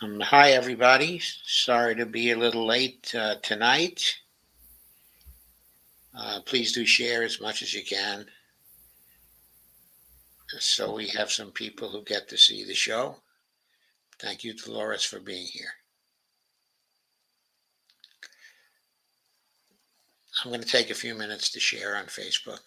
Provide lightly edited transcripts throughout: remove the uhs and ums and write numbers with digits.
Hi, everybody. Sorry to be a little late tonight. Please do share as much as you can so we have some people who get to see the show. Thank you, Dolores, for being here. I'm going to take a few minutes to share on Facebook.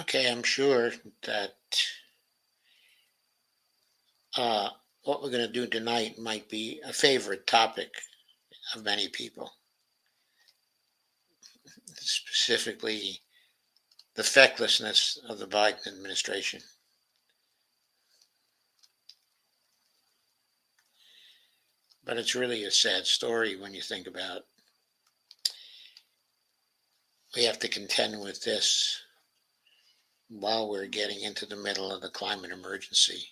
Okay, I'm sure that uh, what we're going to do tonight might be a favorite topic of many people, specifically the fecklessness of the Biden administration. But it's really a sad story when you think about we have to contend with this while we're getting into the middle of the climate emergency.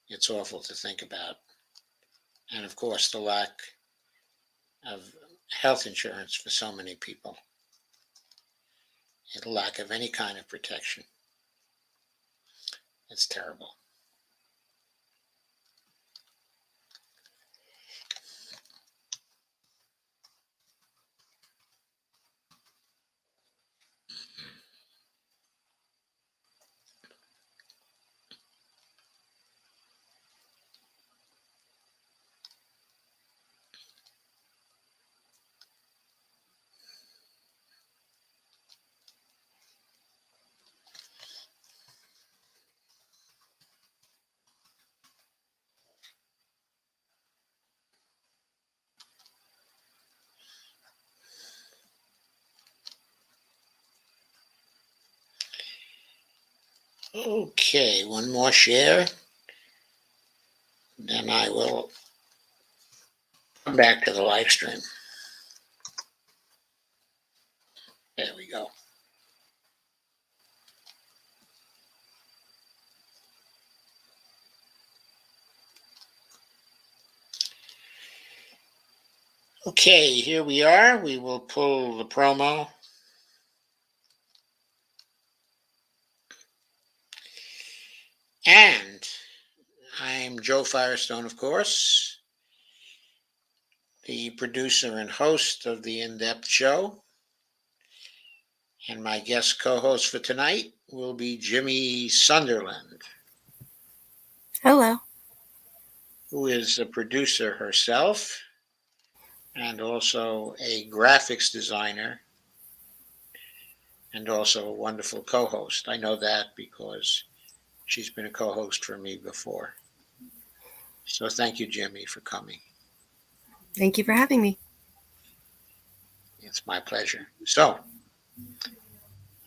It's awful to think about. And of course, the lack of health insurance for so many people, and the lack of any kind of protection. It's terrible. Okay, one more share. Then I will come back to the live stream. There we go. Okay, here we are. We will pull the promo. And I'm Joe Firestone, of course, the producer and host of the In Depth Show. And my guest co host for tonight will be Jimi Sunderland. Hello. Who is a producer herself and also a graphics designer and also a wonderful co host. I know that because she's been a co host for me before. So thank you, Jimi, for coming. Thank you for having me. It's my pleasure. So,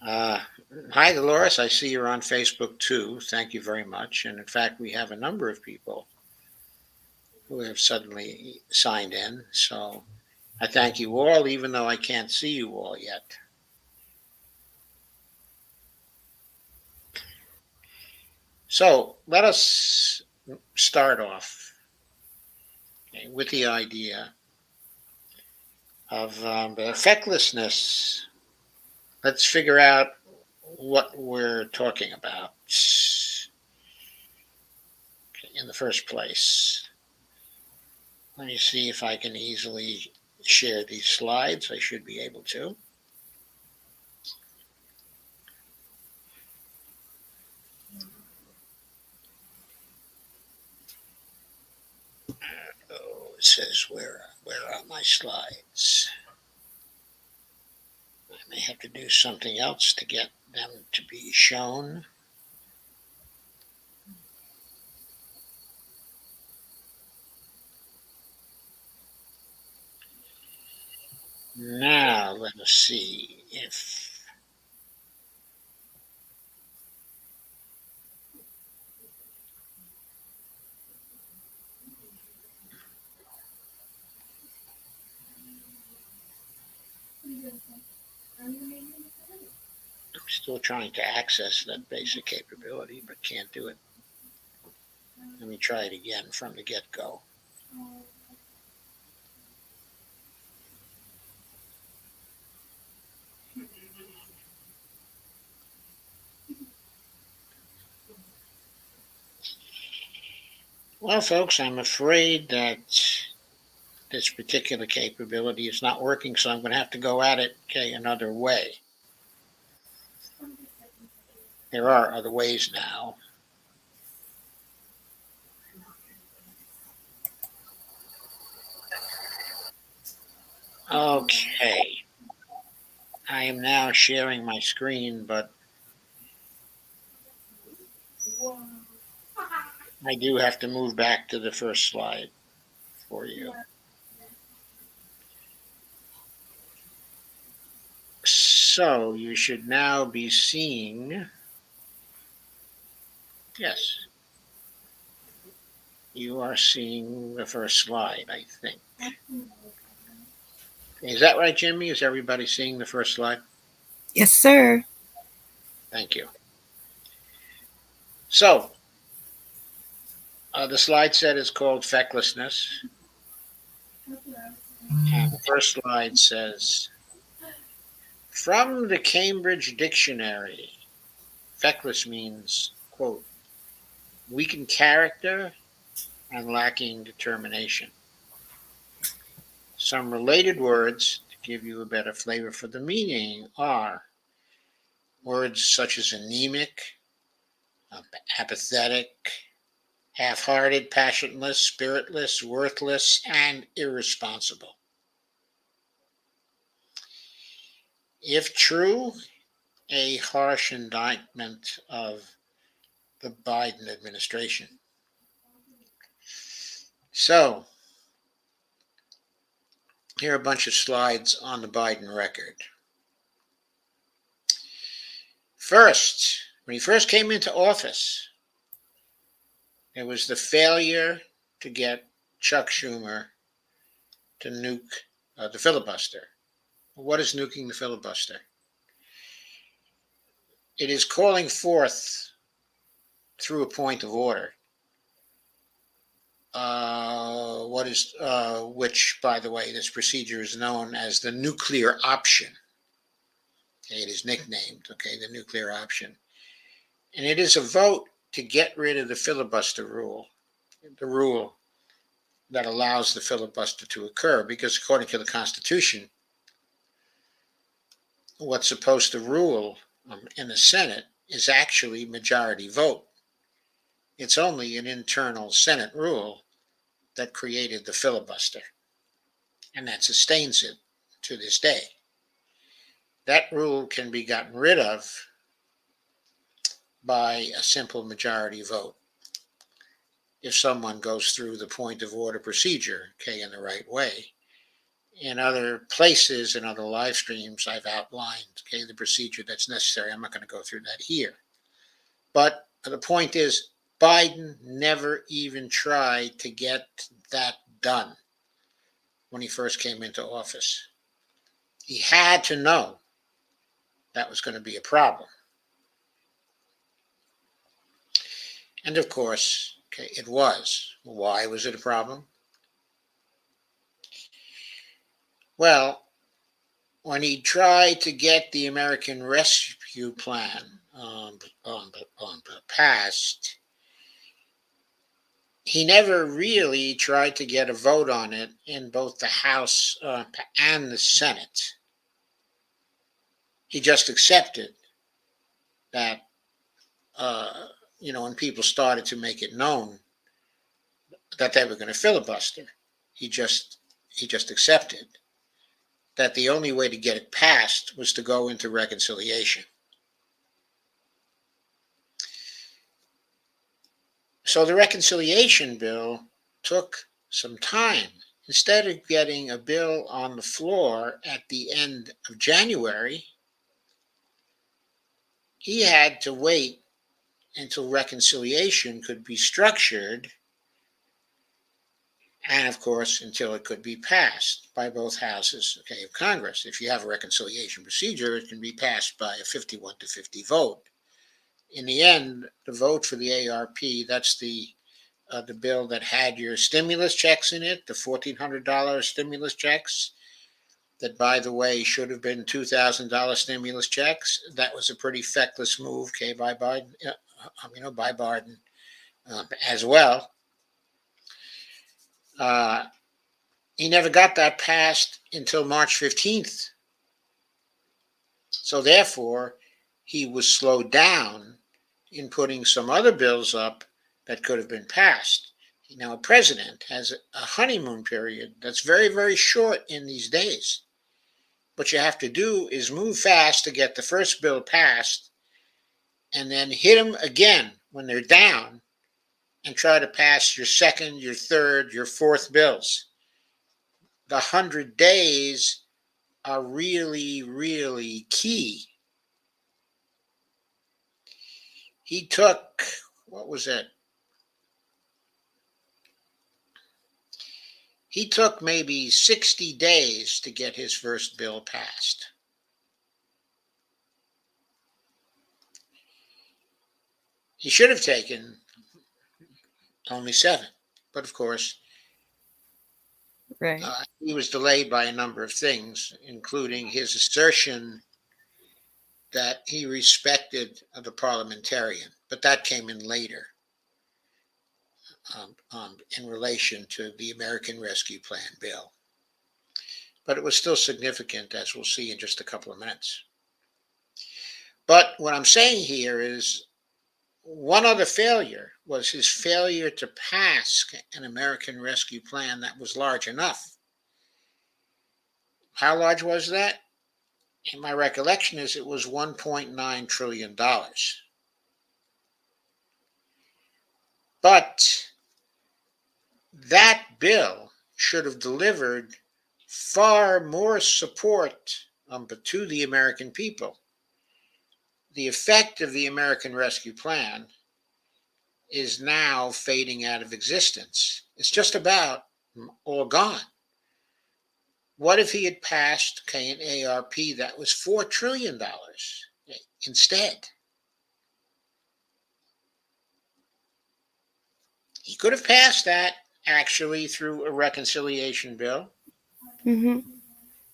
hi, Dolores. I see you're on Facebook too. Thank you very much. And in fact, we have a number of people who have suddenly signed in. So I thank you all, even though I can't see you all yet. So let us start off with the idea of fecklessness. Let's figure out what we're talking about in the first place. Let me see if I can easily share these slides. I should be able to. Oh, it says where are my slides? I may have to do something else to get them to be shown. Now let us see if Still trying to access that basic capability, but can't do it. Let me try it again from the get-go. Well, folks, I'm afraid that this particular capability is not working, so I'm going to have to go at it, another way. There are other ways now. Okay. I am now sharing my screen, but I do have to move back to the first slide for you. So you should now be seeing, yes, you are seeing the first slide, I think. Is that right, Jimmy? Is everybody seeing the first slide? Yes, sir. Thank you. So the slide set is called Fecklessness. And the first slide says, from the Cambridge Dictionary, feckless means, quote, weakened character and lacking determination. Some related words to give you a better flavor for the meaning are words such as anemic, apathetic, half-hearted, passionless, spiritless, worthless, and irresponsible. If true, a harsh indictment of the Biden administration. So, here are a bunch of slides on the Biden record. First, when he first came into office, there was the failure to get Chuck Schumer to nuke the filibuster. What is nuking the filibuster? It is calling forth through a point of order, which, by the way, this procedure is known as the nuclear option. Okay, it is nicknamed, the nuclear option. And it is a vote to get rid of the filibuster rule, the rule that allows the filibuster to occur, because according to the Constitution, what's supposed to rule in the Senate is actually majority vote. It's only an internal Senate rule that created the filibuster, and that sustains it to this day. That rule can be gotten rid of by a simple majority vote if someone goes through the point of order procedure, in the right way. In other places, in other live streams, I've outlined, the procedure that's necessary. I'm not going to go through that here. But the point is, Biden never even tried to get that done when he first came into office. He had to know that was going to be a problem. And of course, it was. Why was it a problem? Well, when he tried to get the American Rescue Plan passed, he never really tried to get a vote on it in both the House and the Senate. He just accepted that, when people started to make it known that they were going to filibuster, he just accepted that the only way to get it passed was to go into reconciliation. So the reconciliation bill took some time. Instead of getting a bill on the floor at the end of January, he had to wait until reconciliation could be structured And of course, until it could be passed by both houses, of Congress. If you have a reconciliation procedure, it can be passed by a 51-50 vote. In the end, the vote for the ARP, that's the bill that had your stimulus checks in it, the $1,400 stimulus checks, that, by the way, should have been $2,000 stimulus checks. That was a pretty feckless move, by Biden, by Biden as well. He never got that passed until March 15th. So therefore, he was slowed down in putting some other bills up that could have been passed. Now, a president has a honeymoon period that's very, very short in these days. What you have to do is move fast to get the first bill passed and then hit them again when they're down and try to pass your second, your third, your fourth bills. The 100 days are really, really key. He took, what was it? He took maybe 60 days to get his first bill passed. He should have taken only 7. But of course, Right. he was delayed by a number of things, including his assertion that he respected the parliamentarian. But that came in later in relation to the American Rescue Plan bill. But it was still significant, as we'll see in just a couple of minutes. But what I'm saying here is one other failure was his failure to pass an American Rescue Plan that was large enough. How large was that? In my recollection is it was $1.9 trillion. But that bill should have delivered far more support to the American people. The effect of the American Rescue Plan is now fading out of existence. It's just about all gone. What if he had passed an ARP that was $4 trillion instead? He could have passed that actually through a reconciliation bill. Mm-hmm.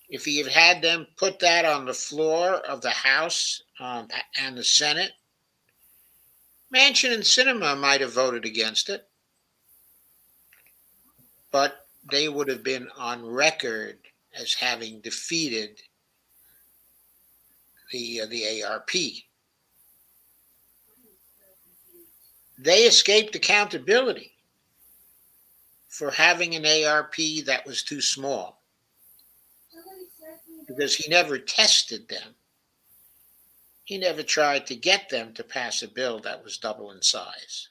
If he had had them put that on the floor of the House and the Senate, Manchin and Sinema might have voted against it, but they would have been on record as having defeated the ARP. They escaped accountability for having an ARP that was too small because he never tested them. He never tried to get them to pass a bill that was double in size.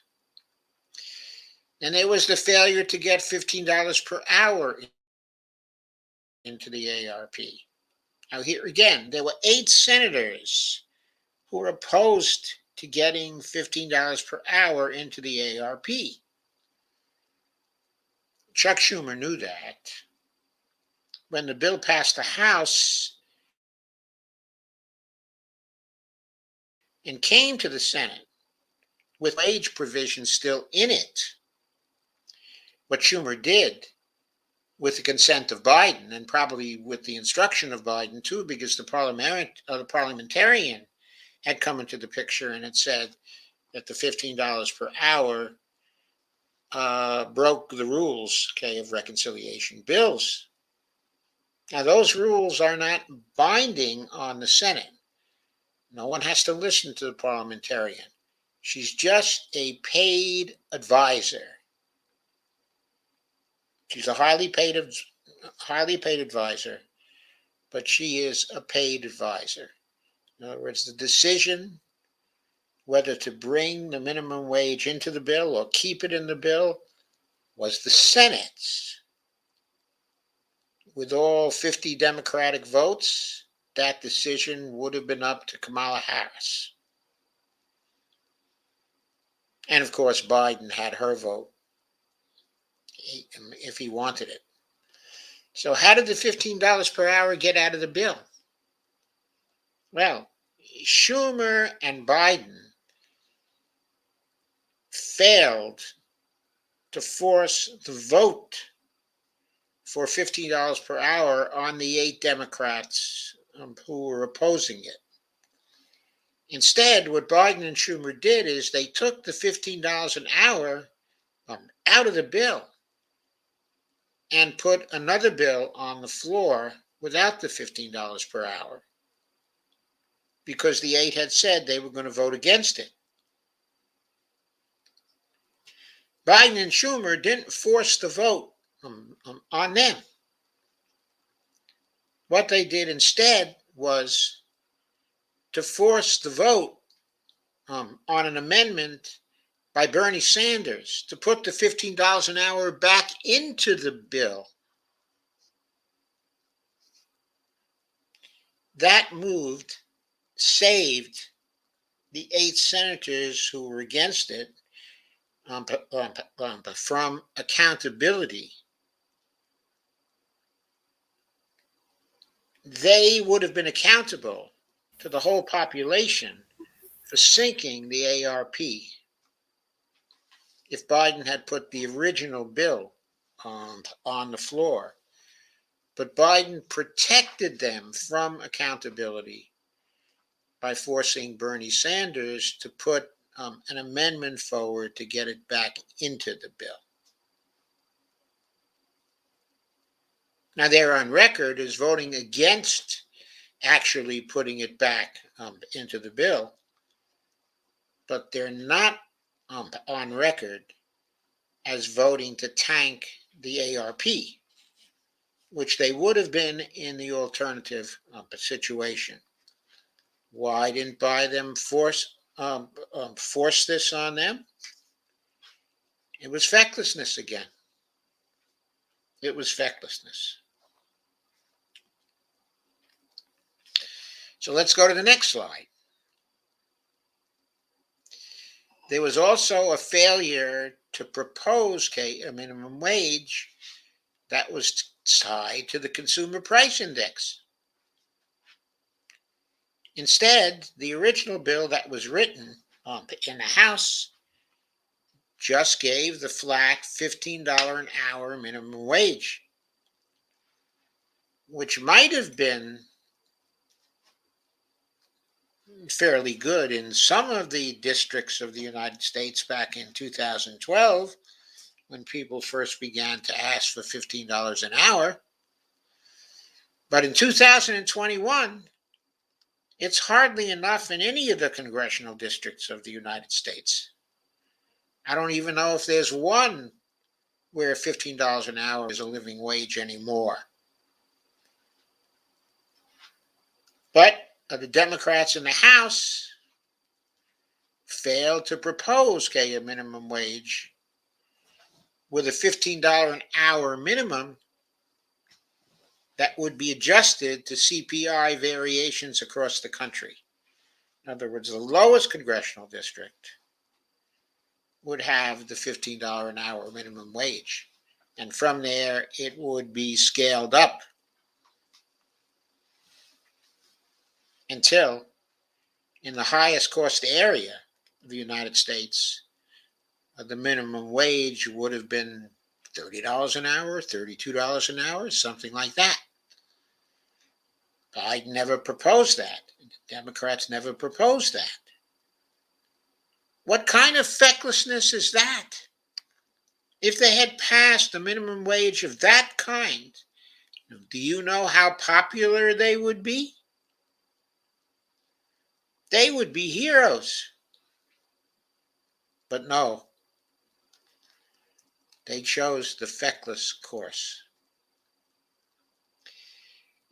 And there was the failure to get $15 per hour into the ARP. Now, here again, there were 8 senators who were opposed to getting $15 per hour into the ARP. Chuck Schumer knew that. When the bill passed the House and came to the Senate with wage provisions still in it, what Schumer did, with the consent of Biden and probably with the instruction of Biden too, because the parliamentarian had come into the picture and had said that the $15 per hour broke the rules, of reconciliation bills. Now, those rules are not binding on the Senate. No one has to listen to the parliamentarian. She's just a paid advisor. She's a highly paid advisor, but she is a paid advisor. In other words, the decision whether to bring the minimum wage into the bill or keep it in the bill was the Senate's. With all 50 Democratic votes, that decision would have been up to Kamala Harris. And of course, Biden had her vote. if he wanted it. So how did the $15 per hour get out of the bill? Well, Schumer and Biden failed to force the vote for $15 per hour on the 8 Democrats who were opposing it. Instead, what Biden and Schumer did is they took the $15 an hour out of the bill and put another bill on the floor without the $15 per hour because the 8 had said they were going to vote against it. Biden and Schumer didn't force the vote on them. What they did instead was to force the vote on an amendment by Bernie Sanders to put the $15 an hour back into the bill. That move saved the 8 senators who were against it from accountability. They would have been accountable to the whole population for sinking the ARP if Biden had put the original bill on the floor. But Biden protected them from accountability by forcing Bernie Sanders to put an amendment forward to get it back into the bill. Now, they're on record as voting against actually putting it back into the bill, but they're not on record as voting to tank the ARP, which they would have been in the alternative situation. Why didn't Biden force this on them? It was fecklessness again. It was fecklessness. So let's go to the next slide. There was also a failure to propose a minimum wage that was tied to the consumer price index. Instead, the original bill that was written in the House just gave the flat $15 an hour minimum wage, which might have been fairly good in some of the districts of the United States back in 2012 when people first began to ask for $15 an hour. But in 2021, it's hardly enough in any of the congressional districts of the United States. I don't even know if there's one where $15 an hour is a living wage anymore. But the Democrats in the House failed to propose a minimum wage with a $15 an hour minimum that would be adjusted to CPI variations across the country. In other words, the lowest congressional district would have the $15 an hour minimum wage. And from there, it would be scaled up until in the highest cost area of the United States, the minimum wage would have been $30 an hour, $32 an hour, something like that. Biden never proposed that. Democrats never proposed that. What kind of fecklessness is that? If they had passed a minimum wage of that kind, do you know how popular they would be? They would be heroes. But no, they chose the feckless course.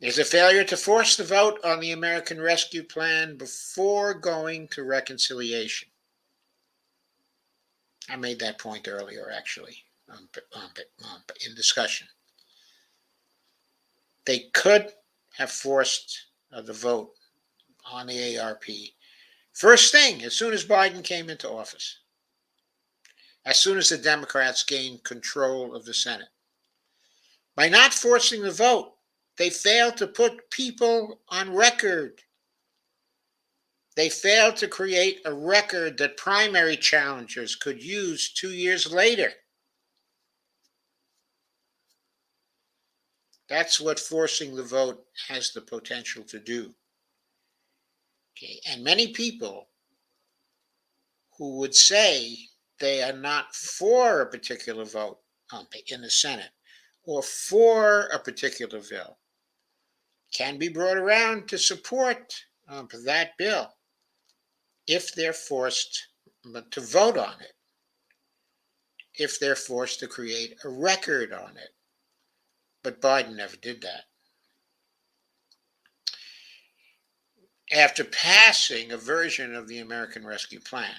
There's a failure to force the vote on the American Rescue Plan before going to reconciliation. I made that point earlier, actually, in discussion. They could have forced the vote on the ARP first thing as soon as Biden came into office. as soon as the Democrats gained control of the Senate. By not forcing the vote, they failed to put people on record. They failed to create a record that primary challengers could use 2 years later. That's what forcing the vote has the potential to do. Okay, and many people who would say they are not for a particular vote in the Senate or for a particular bill can be brought around to support that bill if they're forced to vote on it, if they're forced to create a record on it. But Biden never did that. After passing a version of the American Rescue Plan,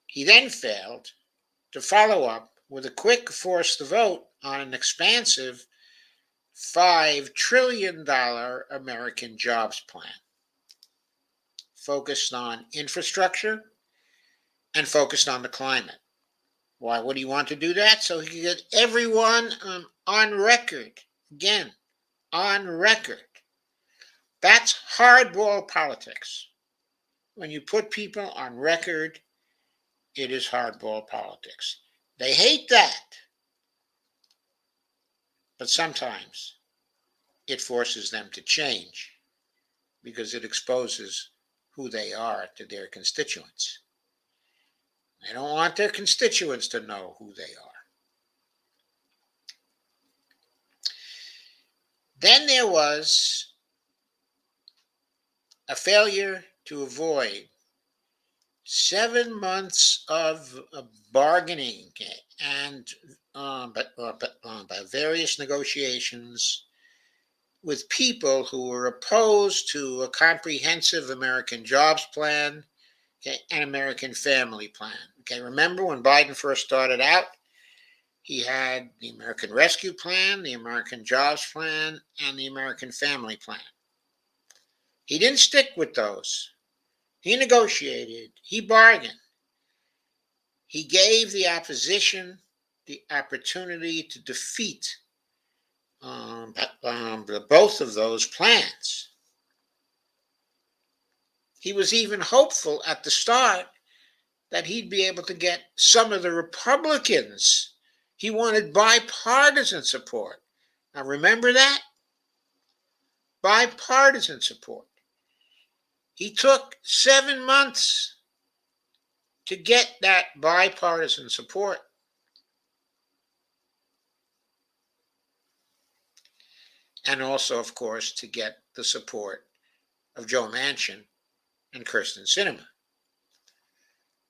he then failed to follow up with a quick force to vote on an expansive $5 trillion American jobs plan focused on infrastructure and focused on the climate. Why would he want to do that? So he could get everyone on record. Again, on record. That's hardball politics. When you put people on record, it is hardball politics. They hate that. But sometimes it forces them to change because it exposes who they are to their constituents. They don't want their constituents to know who they are. Then there was a failure to avoid 7 months of bargaining and by various negotiations with people who were opposed to a comprehensive American jobs plan, an American family plan. Remember when Biden first started out, he had the American Rescue Plan, the American Jobs Plan, and the American Family Plan. He didn't stick with those. He negotiated. He bargained. He gave the opposition the opportunity to defeat both of those plans. He was even hopeful at the start that he'd be able to get some of the Republicans. He wanted bipartisan support. Now remember that? Bipartisan support. He took 7 months to get that bipartisan support. And also, of course, to get the support of Joe Manchin and Kyrsten Sinema.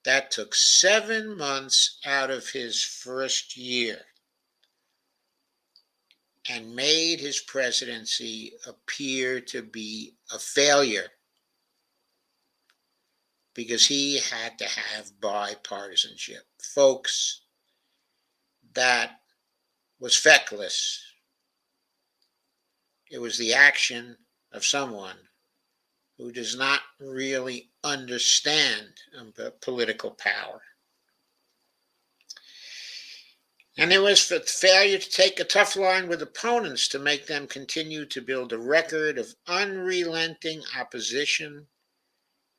That took 7 months out of his first year and made his presidency appear to be a failure because he had to have bipartisanship. Folks, that was feckless. It was the action of someone who does not really understand political power. And there was failure to take a tough line with opponents to make them continue to build a record of unrelenting opposition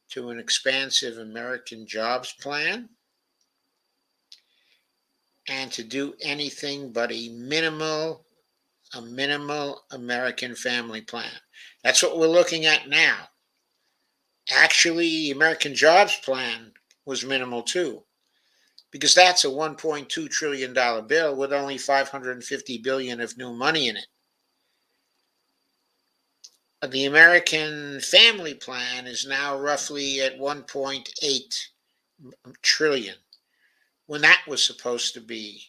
to an expansive American jobs plan and to do anything but a minimal American family plan. That's what we're looking at now. Actually, the American Jobs Plan was minimal too, because that's a $1.2 trillion bill with only $550 billion of new money in it. The American Family Plan is now roughly at 1.8 trillion, when that was supposed to be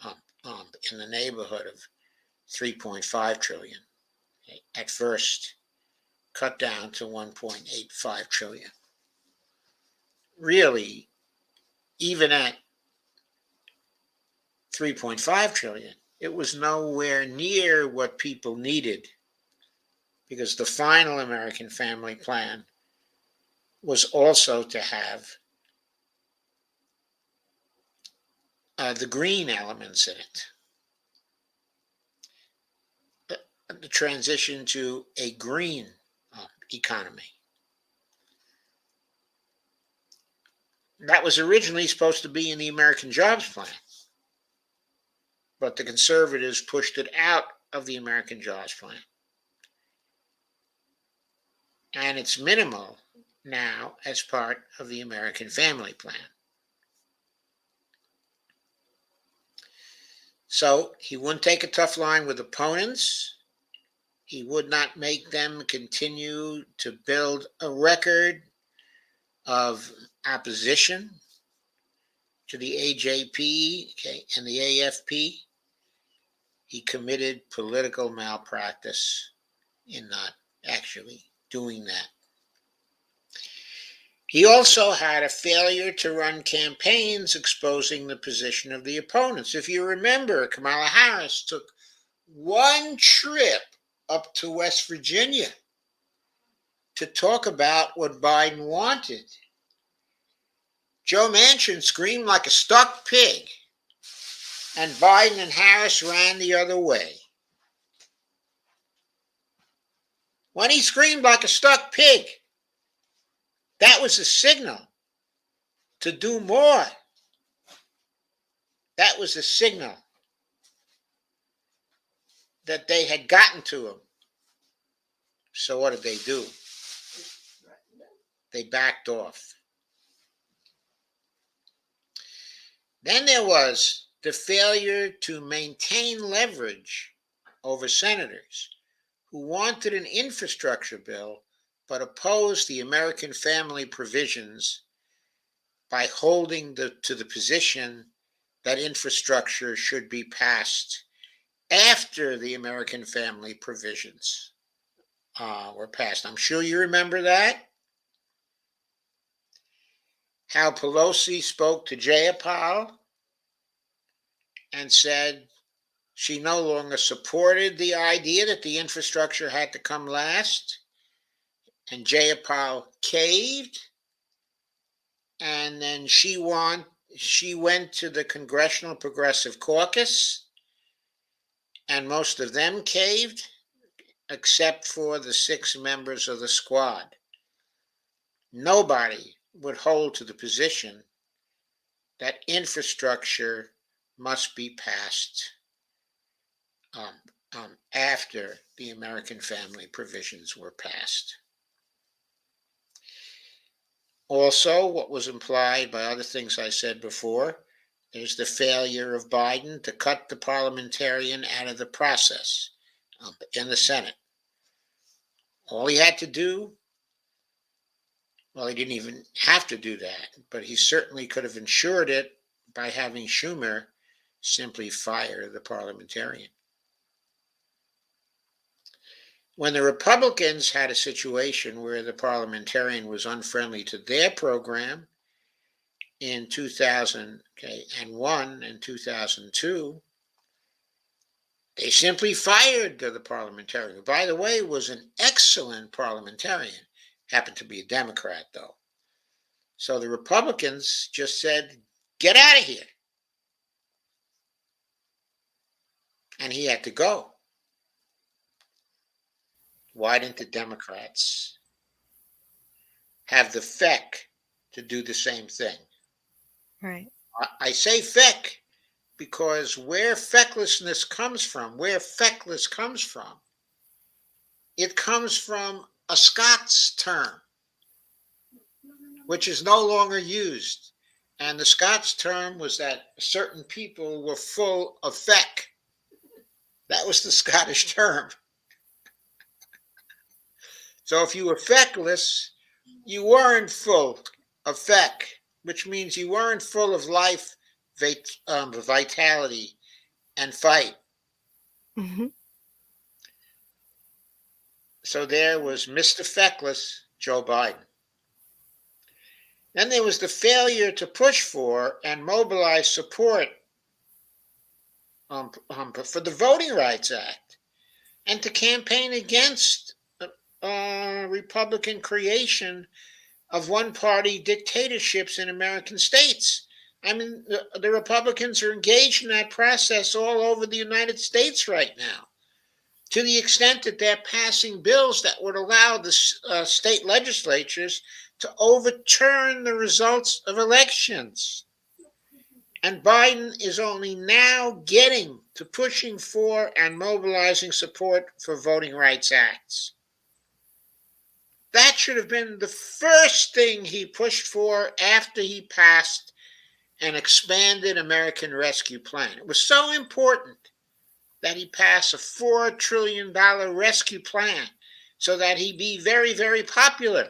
in the neighborhood of 3.5 trillion. At first, cut down to 1.85 trillion. Really, even at 3.5 trillion, it was nowhere near what people needed, because the final American Family Plan was also to have the green elements in it. The transition to a green economy. That was originally supposed to be in the American Jobs Plan, but the conservatives pushed it out of the American Jobs Plan. And it's minimal now as part of the American Family Plan. So he wouldn't take a tough line with opponents. He would not make them continue to build a record of opposition to the AJP, and the AFP. He committed political malpractice in not actually doing that. He also had a failure to run campaigns exposing the position of the opponents. If you remember, Kamala Harris took one trip up to West Virginia to talk about what Biden wanted. Joe Manchin screamed like a stuck pig, and Biden and Harris ran the other way. When he screamed like a stuck pig, that was a signal to do more. That was a signal that they had gotten to him. So what did they do? They backed off. Then there was the failure to maintain leverage over senators who wanted an infrastructure bill but opposed the American family provisions by holding to the position that infrastructure should be passed after the American family provisions were passed. I'm sure you remember that. How Pelosi spoke to Jayapal and said she no longer supported the idea that the infrastructure had to come last. And Jayapal caved. And then she went to the Congressional Progressive Caucus, and most of them caved, except for the 6 members of the squad. Nobody would hold to the position that infrastructure must be passed after the American family provisions were passed. Also, what was implied by other things I said before, is the failure of Biden to cut the parliamentarian out of the process in the Senate. All he had to do, well, he didn't even have to do that, but he certainly could have ensured it by having Schumer simply fire the parliamentarian. When the Republicans had a situation where the parliamentarian was unfriendly to their program in 2001 and 2002, they simply fired the parliamentarian, who, by the way, was an excellent parliamentarian. Happened to be a Democrat, though. So the Republicans just said, "Get out of here." And he had to go. Why didn't the Democrats have the feck to do the same thing? Right. I say feck because where fecklessness comes from, where feckless comes from, it comes from a Scots term, which is no longer used. And the Scots term was that certain people were full of feck. That was the Scottish term. So if you were feckless, you weren't full of feck, which means you weren't full of life, vitality, and fight. Mm-hmm. So there was Mr. Feckless, Joe Biden. Then there was the failure to push for and mobilize support for the Voting Rights Act and to campaign against Republican creation of one-party dictatorships in American states. I mean, the Republicans are engaged in that process all over the United States right now, to the extent that they're passing bills that would allow the state legislatures to overturn the results of elections. And Biden is only now getting to pushing for and mobilizing support for voting rights acts. That should have been the first thing he pushed for after he passed an expanded American Rescue Plan. It was so important that he pass a $4 trillion rescue plan so that he be very, very popular.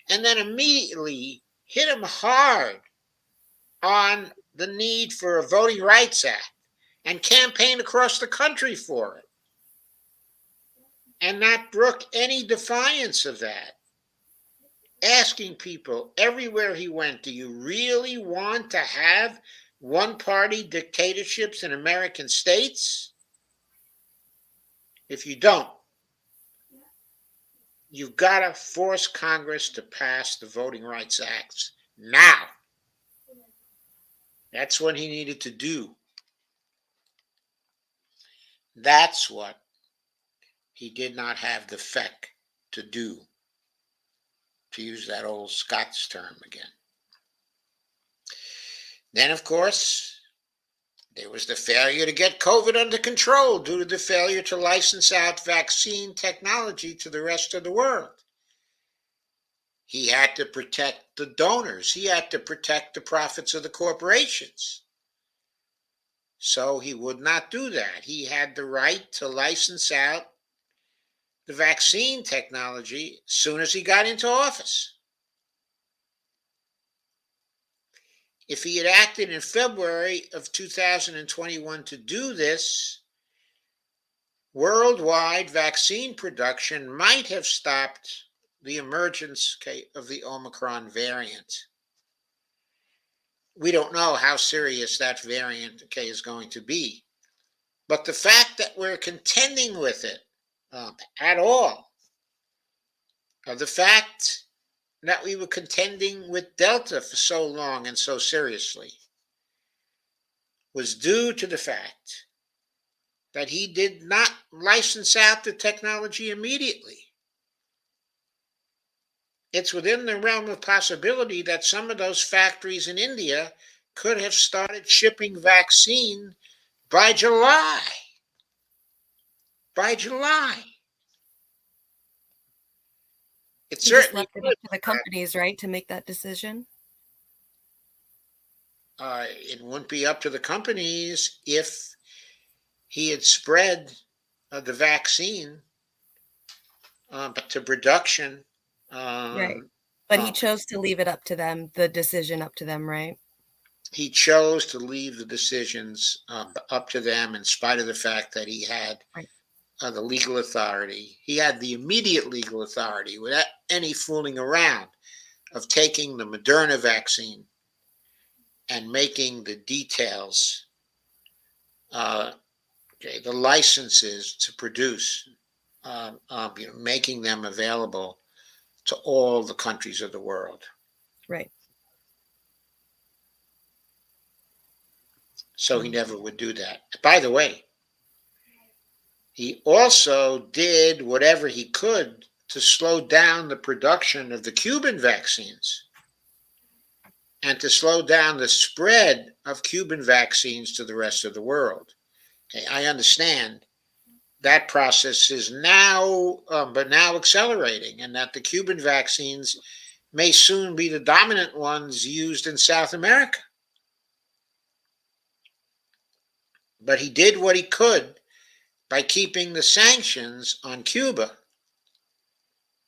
And then immediately hit him hard on the need for a Voting Rights Act and campaigned across the country for it. And not brook any defiance of that. Asking people everywhere he went, do you really want to have one-party dictatorships in American states? If you don't, you've got to force Congress to pass the Voting Rights Acts now. That's what he needed to do. That's what he did not have the feck to do, to use that old Scots term again. Then, of course, there was the failure to get COVID under control due to the failure to license out vaccine technology to the rest of the world. He had to protect the donors. He had to protect the profits of the corporations. So he would not do that. He had the right to license out the vaccine technology as soon as he got into office. If he had acted in February of 2021 to do this, worldwide vaccine production might have stopped the emergence of the Omicron variant. We don't know how serious that variant is going to be. But the fact that we're contending with it at all, the fact that we were contending with Delta for so long and so seriously, was due to the fact that he did not license out the technology immediately. It's within the realm of possibility that some of those factories in India could have started shipping vaccine by July. By July. It He just certainly left it up to the companies, right, to make that decision? It wouldn't be up to the companies if he had spread the vaccine to production. Right. But he chose to leave it up to them, the decision up to them, right? He chose to leave the decisions up to them in spite of the fact that he had the legal authority. He had the immediate legal authority without any fooling around of taking the Moderna vaccine and making the details, the licenses to produce, making them available to all the countries of the world. Right. So he never would do that. By the way, he also did whatever he could to slow down the production of the Cuban vaccines and to slow down the spread of Cuban vaccines to the rest of the world. Okay, I understand that process is now accelerating, and that the Cuban vaccines may soon be the dominant ones used in South America. But he did what he could by keeping the sanctions on Cuba.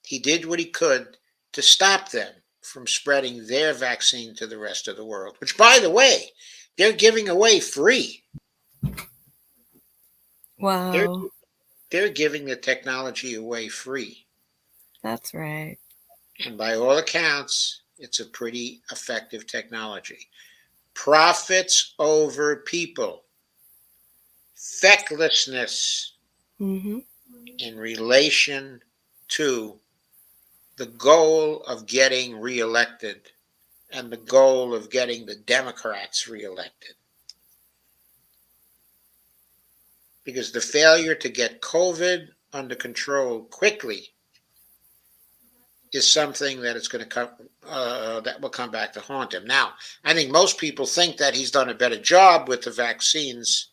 He did what he could to stop them from spreading their vaccine to the rest of the world, which, by the way, they're giving away free. Wow. They're giving the technology away free. That's right. And by all accounts, it's a pretty effective technology. Profits over people. Fecklessness in relation to the goal of getting reelected and the goal of getting the Democrats reelected. Because the failure to get COVID under control quickly is something that is going to come, that will come back to haunt him. Now, I think most people think that he's done a better job with the vaccines,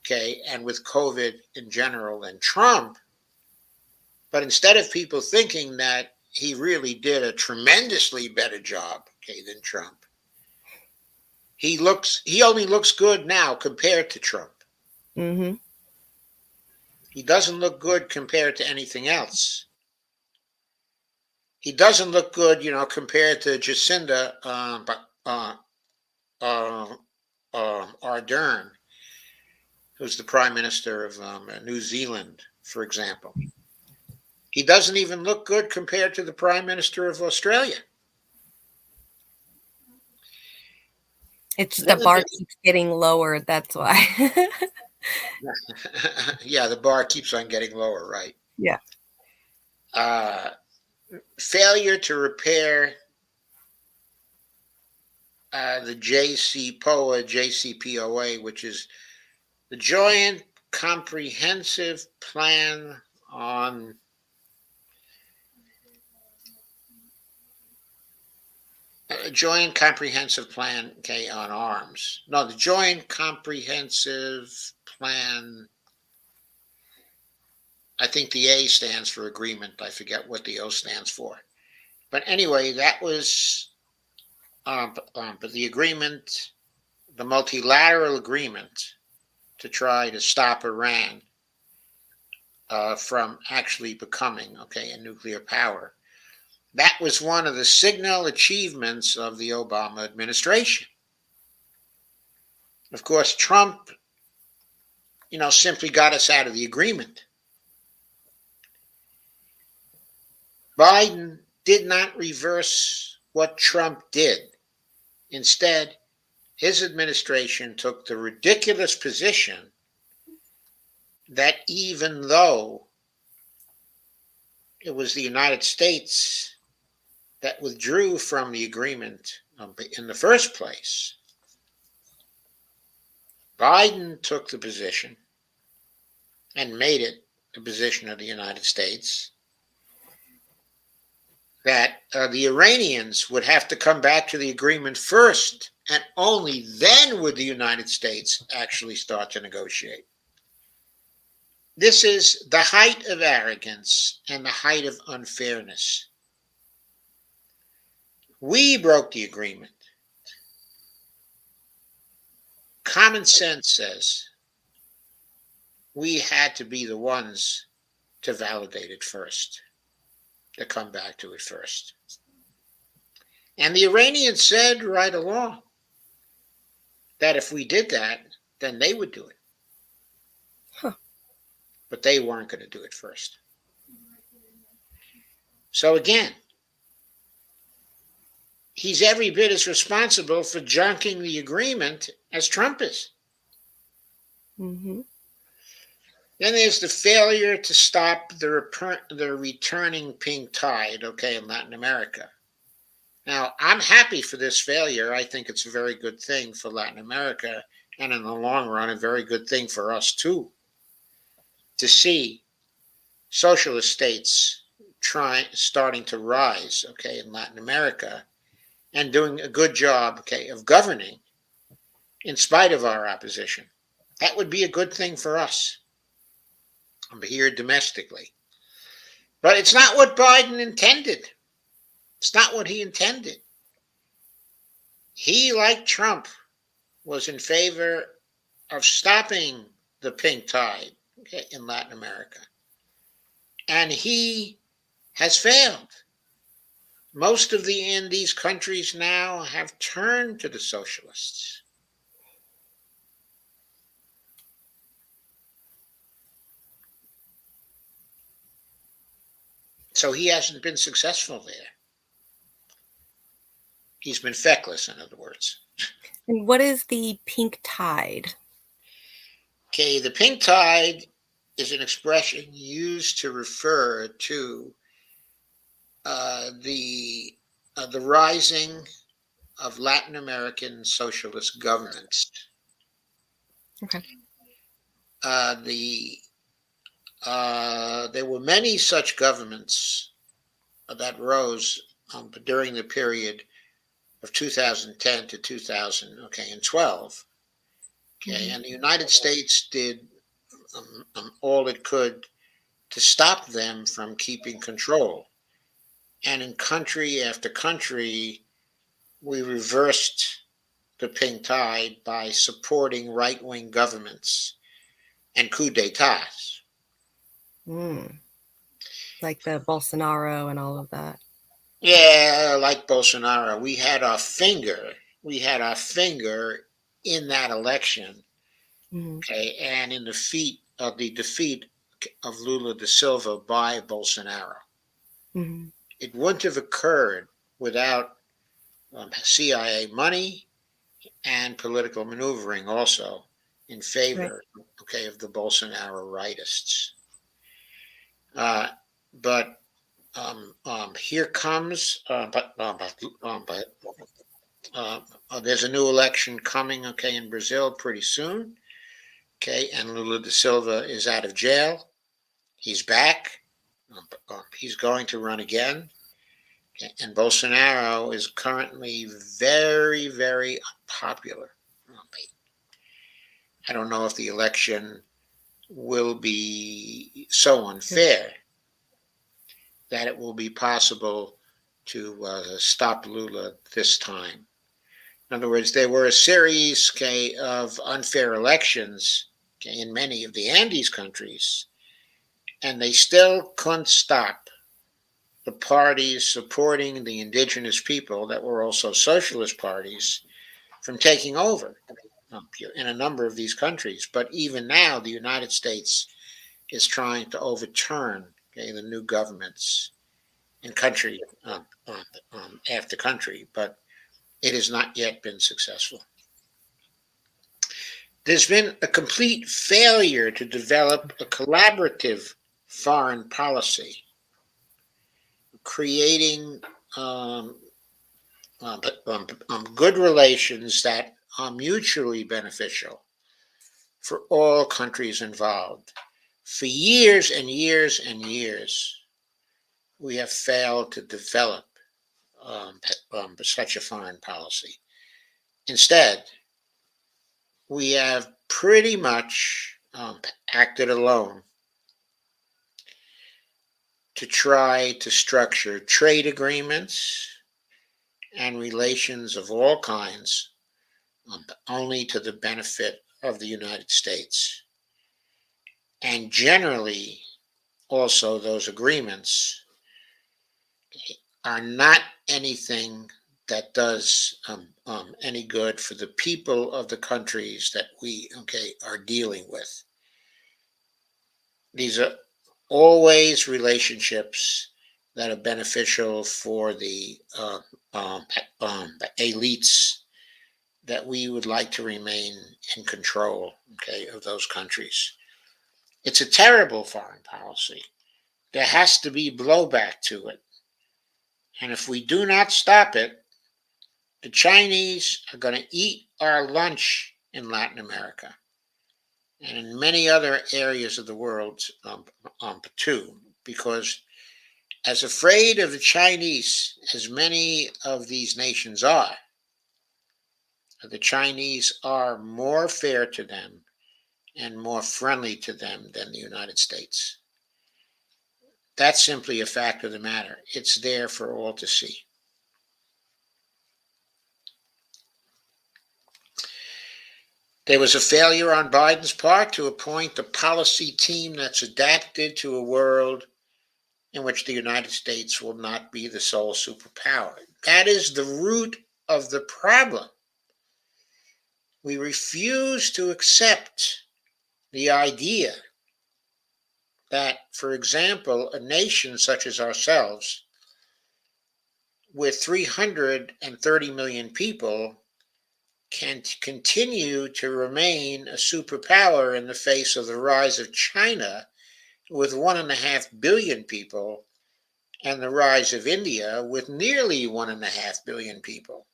okay, and with COVID in general than Trump. But instead of people thinking that he really did a tremendously better job, okay, than Trump, he only looks good now compared to Trump. Mm-hmm. He doesn't look good compared to anything else. He doesn't look good, compared to Jacinda Ardern, who's the Prime Minister of New Zealand, for example. He doesn't even look good compared to the Prime Minister of Australia. It's the bar keeps getting lower, that's why. Yeah, the bar keeps on getting lower, right? Yeah. Failure to repair the JCPOA, which is the Joint Comprehensive Plan on Joint Comprehensive Plan, okay, on arms. No, the Joint Comprehensive Plan. I think the A stands for agreement. I forget what the O stands for. But anyway, that was, but the agreement, the multilateral agreement to try to stop Iran from actually becoming, okay, a nuclear power. That was one of the signal achievements of the Obama administration. Of course, Trump, simply got us out of the agreement. Biden did not reverse what Trump did. Instead, his administration took the ridiculous position that even though it was the United States that withdrew from the agreement in the first place, Biden took the position and made it the position of the United States that the Iranians would have to come back to the agreement first, and only then would the United States actually start to negotiate. This is the height of arrogance and the height of unfairness. We broke the agreement. Common sense says we had to be the ones to validate it first, to come back to it first. And the Iranians said right along that if we did that, then they would do it. Huh. But they weren't going to do it first. So again, he's every bit as responsible for junking the agreement as Trump is. Mm-hmm. Then there's the failure to stop the returning pink tide, okay, in Latin America. Now, I'm happy for this failure. I think it's a very good thing for Latin America, and in the long run, a very good thing for us too, to see socialist states starting to rise, okay, in Latin America, and doing a good job, okay, of governing in spite of our opposition. That would be a good thing for us here domestically. But it's not what Biden intended. It's not what he intended. He, like Trump, was in favor of stopping the pink tide, okay, in Latin America. And he has failed. Most of these countries now have turned to the socialists. So he hasn't been successful there. He's been feckless, in other words. And what is the pink tide? Okay, the pink tide is an expression used to refer to the rising of Latin American socialist governments. Okay. There were many such governments that rose during the period of 2010 to 2012. Okay, and the United States did all it could to stop them from keeping control. And in country after country, we reversed the pink tide by supporting right-wing governments and coup d'etats. Mm. Like the Bolsonaro and all of that. Yeah, like Bolsonaro, we had our finger in that election. Okay, and in the defeat of Lula da Silva by Bolsonaro. It wouldn't have occurred without CIA money and political maneuvering also in favor, okay, of the Bolsonaro rightists. But here comes, there's a new election coming, okay, in Brazil pretty soon, okay, and Lula da Silva is out of jail. He's back. He's going to run again. Okay, and Bolsonaro is currently very, very unpopular. I don't know if the election will be so unfair that it will be possible to stop Lula this time. In other words, there were a series, okay, of unfair elections, okay, in many of the Andes countries, and they still couldn't stop the parties supporting the indigenous people that were also socialist parties from taking over in a number of these countries. But even now, the United States is trying to overturn, okay, the new governments in country after country, but it has not yet been successful. There's been a complete failure to develop a collaborative foreign policy, creating good relations that are mutually beneficial for all countries involved. For years and years and years, we have failed to develop such a foreign policy. Instead, we have pretty much acted alone to try to structure trade agreements and relations of all kinds only to the benefit of the United States. And generally, also, those agreements are not anything that does any good for the people of the countries that we are dealing with. These are always relationships that are beneficial for the elites that we would like to remain in control, of those countries. It's a terrible foreign policy. There has to be blowback to it. And if we do not stop it, the Chinese are going to eat our lunch in Latin America and in many other areas of the world too, because as afraid of the Chinese as many of these nations are, the Chinese are more fair to them and more friendly to them than the United States. That's simply a fact of the matter. It's there for all to see. There was a failure on Biden's part to appoint a policy team that's adapted to a world in which the United States will not be the sole superpower. That is the root of the problem. We refuse to accept the idea that, for example, a nation such as ourselves, with 330 million people, can continue to remain a superpower in the face of the rise of China with 1.5 billion people and the rise of India with nearly 1.5 billion people.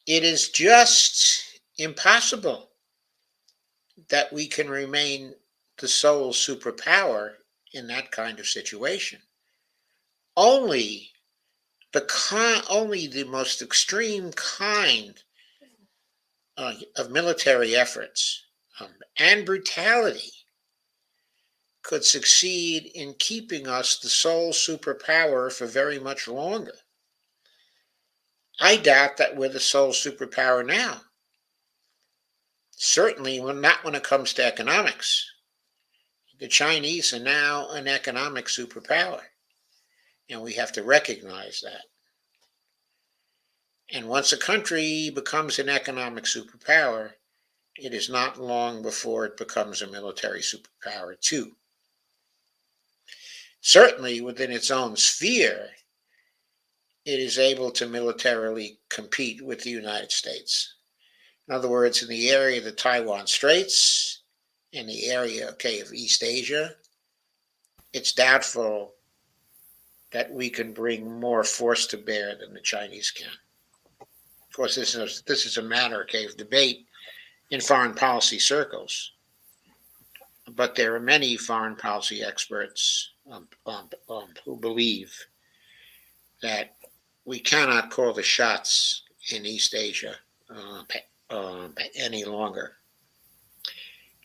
it is just impossible that we can remain the sole superpower in that kind of situation. Only only the most extreme kind of military efforts and brutality could succeed in keeping us the sole superpower for very much longer. I doubt that we're the sole superpower now. Certainly, not when it comes to economics. The Chinese are now an economic superpower, and we have to recognize that. And once a country becomes an economic superpower, it is not long before it becomes a military superpower too. Certainly within its own sphere, it is able to militarily compete with the United States. In other words, in the area of the Taiwan Straits, in the area, of East Asia, it's doubtful that we can bring more force to bear than the Chinese can. Of course, this is a matter, of debate in foreign policy circles. But there are many foreign policy experts who believe that we cannot call the shots in East Asia any longer.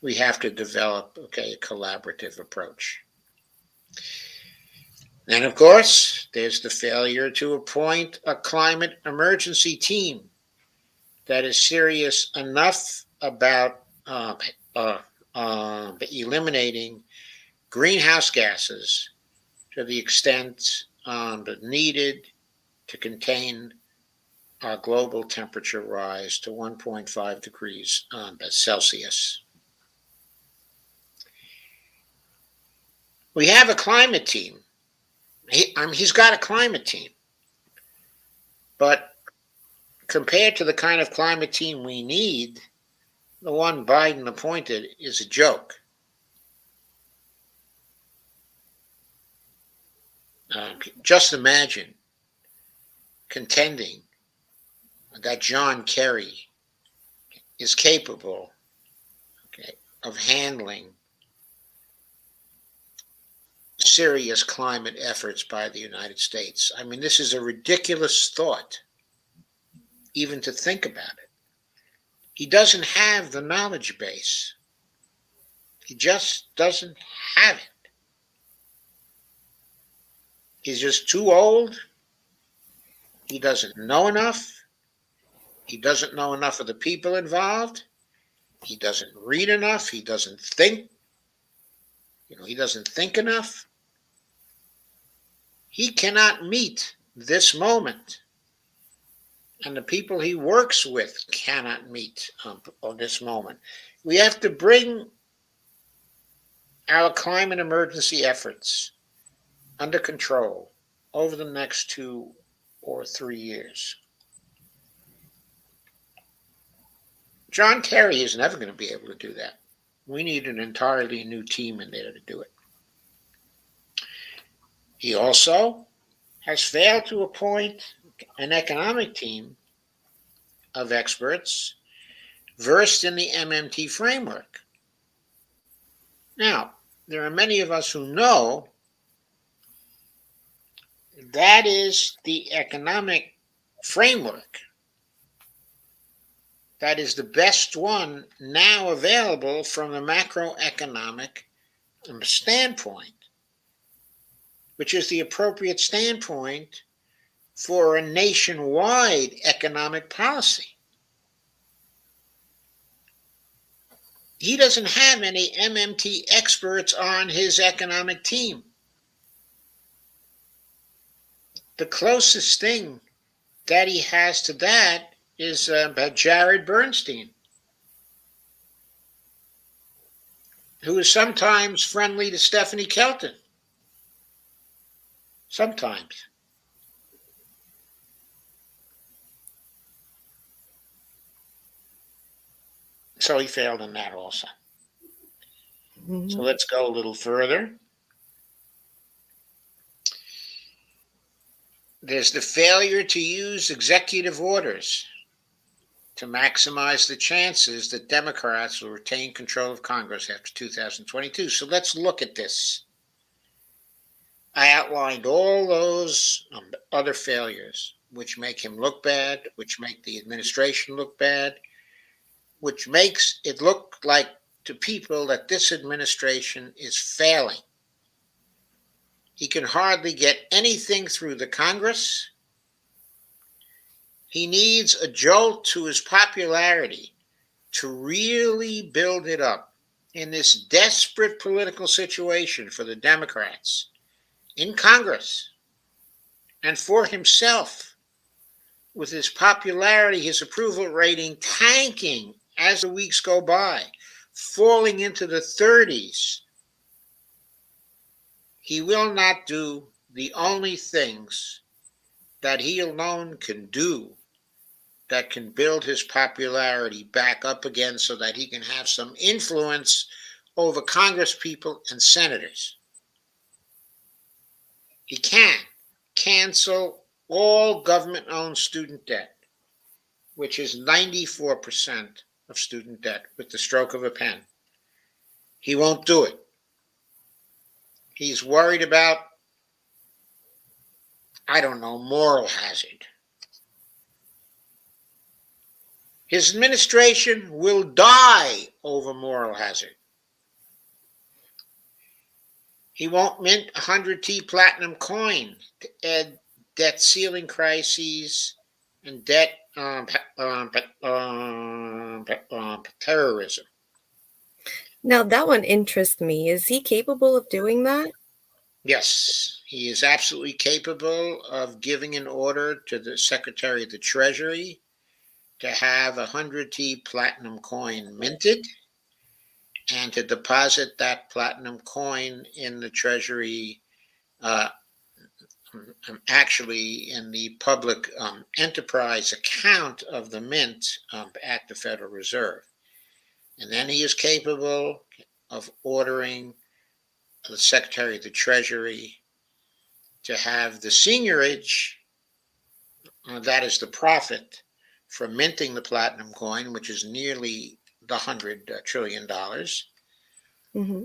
We have to develop, a collaborative approach. And of course, there's the failure to appoint a climate emergency team that is serious enough about eliminating greenhouse gases to the extent needed to contain our global temperature rise to 1.5 degrees Celsius. We have a climate team. He's got a climate team. But compared to the kind of climate team we need, the one Biden appointed is a joke. Just imagine contending that John Kerry is capable, of handling serious climate efforts by the United States. I mean, this is a ridiculous thought, even to think about it. He doesn't have the knowledge base. He just doesn't have it. He's just too old. He doesn't know enough. He doesn't know enough of the people involved. He doesn't read enough. He doesn't think. He doesn't think enough. He cannot meet this moment. And the people he works with cannot meet on this moment. We have to bring our climate emergency efforts under control over the next 2 or 3 years. John Kerry is never going to be able to do that. We need an entirely new team in there to do it. He also has failed to appoint an economic team of experts versed in the MMT framework. Now, there are many of us who know that is the economic framework. That is the best one now available from a macroeconomic standpoint, which is the appropriate standpoint for a nationwide economic policy. He doesn't have any MMT experts on his economic team. The closest thing that he has to that is Jared Bernstein, who is sometimes friendly to Stephanie Kelton. Sometimes. So he failed in that also. Mhm. So let's go a little further. There's the failure to use executive orders to maximize the chances that Democrats will retain control of Congress after 2022. So let's look at this. I outlined all those other failures, which make him look bad, which make the administration look bad, which makes it look like to people that this administration is failing. He can hardly get anything through the Congress. He needs a jolt to his popularity to really build it up in this desperate political situation for the Democrats in Congress and for himself, with his popularity, his approval rating tanking as the weeks go by, falling into the 30s. He will not do the only things that he alone can do that can build his popularity back up again so that he can have some influence over Congress people and senators. He can cancel all government-owned student debt, which is 94% of student debt, with the stroke of a pen. He won't do it. He's worried about, I don't know, moral hazard. His administration will die over moral hazard. He won't mint a 100T platinum coin to add debt ceiling crises and debt terrorism. Now, that one interests me. Is he capable of doing that? Yes, he is absolutely capable of giving an order to the Secretary of the Treasury to have a 100T platinum coin minted and to deposit that platinum coin in the Treasury, actually in the public enterprise account of the mint at the Federal Reserve. And then he is capable of ordering the Secretary of the Treasury to have the seigniorage, that is the profit from minting the platinum coin, which is nearly the $100 trillion. Mm-hmm.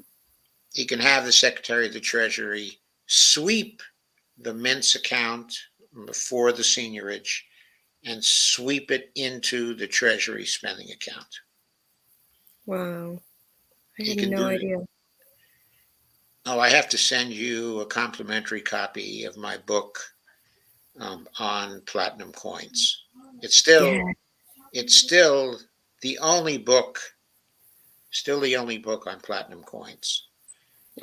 He can have the Secretary of the Treasury sweep the mint's account for the seigniorage and sweep it into the Treasury spending account. Wow. I He had can no do it. idea. Oh, I have to send you a complimentary copy of my book on platinum coins. It's still the only book, on platinum coins.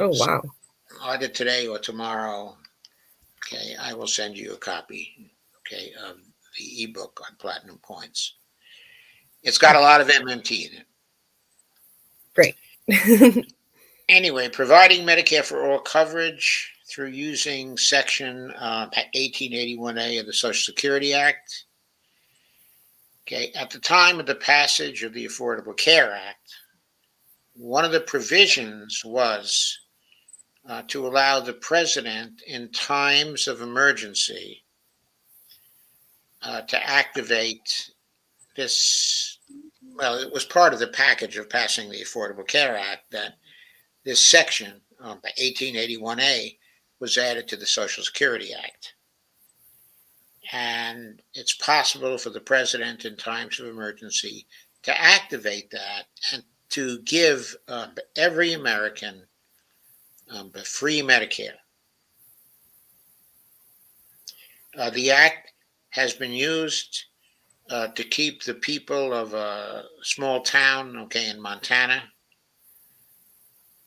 Oh, So wow. either today or tomorrow, okay, I will send you a copy, okay, of the ebook on platinum coins. It's got a lot of MMT in it. Great. Anyway, providing Medicare for all coverage through using Section 1881A of the Social Security Act. Okay, at the time of the passage of the Affordable Care Act, one of the provisions was to allow the president in times of emergency to activate this. Well, it was part of the package of passing the Affordable Care Act that this section, 1881A, was added to the Social Security Act. And it's possible for the president in times of emergency to activate that and to give every American free Medicare. The act has been used to keep the people of a small town, okay, in Montana,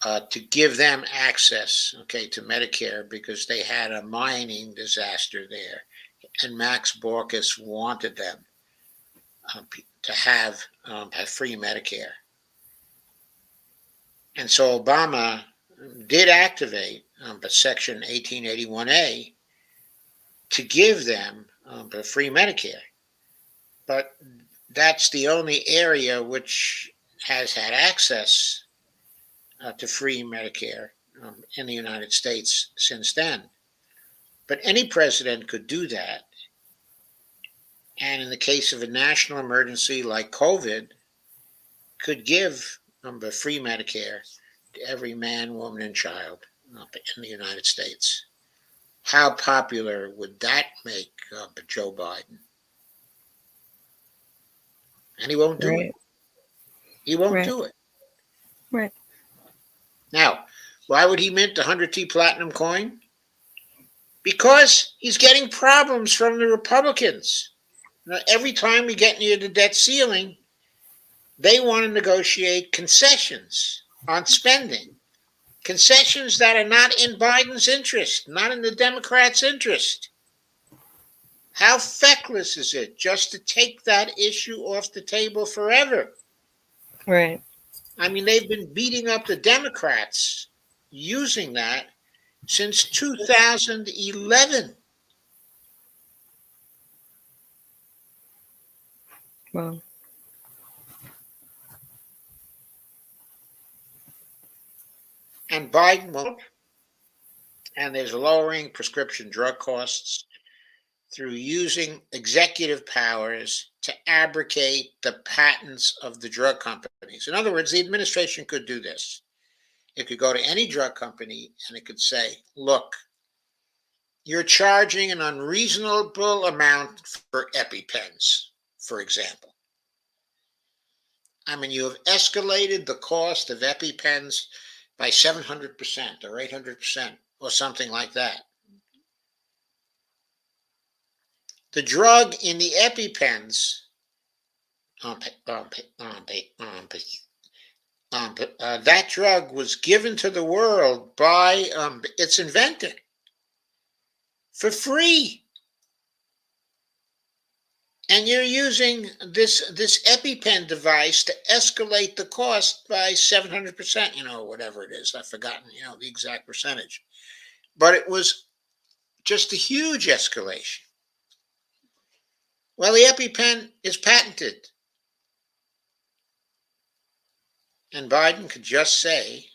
to give them access, okay, to Medicare because they had a mining disaster there, and Max Borkus wanted them to have free Medicare. And so Obama did activate Section 1881A to give them free Medicare. But that's the only area which has had access to free Medicare in the United States since then. But any president could do that And in the case of a national emergency like COVID, could give free Medicare to every man, woman, and child in the United States. How popular would that make Joe Biden? And he won't do it. Right. He won't Right. do it. Right. Now, why would he mint the 100T platinum coin? Because he's getting problems from the Republicans. Now, every time we get near the debt ceiling, they want to negotiate concessions on spending. Concessions that are not in Biden's interest, not in the Democrats' interest. How feckless is it just to take that issue off the table forever? Right. I mean, they've been beating up the Democrats using that since 2011. Well, And Biden won't. And there's lowering prescription drug costs through using executive powers to abrogate the patents of the drug companies. In other words, the administration could do this. It could go to any drug company and it could say, look, you're charging an unreasonable amount for EpiPens, for example. I mean, you have escalated the cost of EpiPens by 700% or 800% or something like that. The drug in the EpiPens, that drug was given to the world by its inventor for free. And you're using this EpiPen device to escalate the cost by 700%, whatever it is. I've forgotten, the exact percentage. But it was just a huge escalation. Well, the EpiPen is patented. And Biden could just say,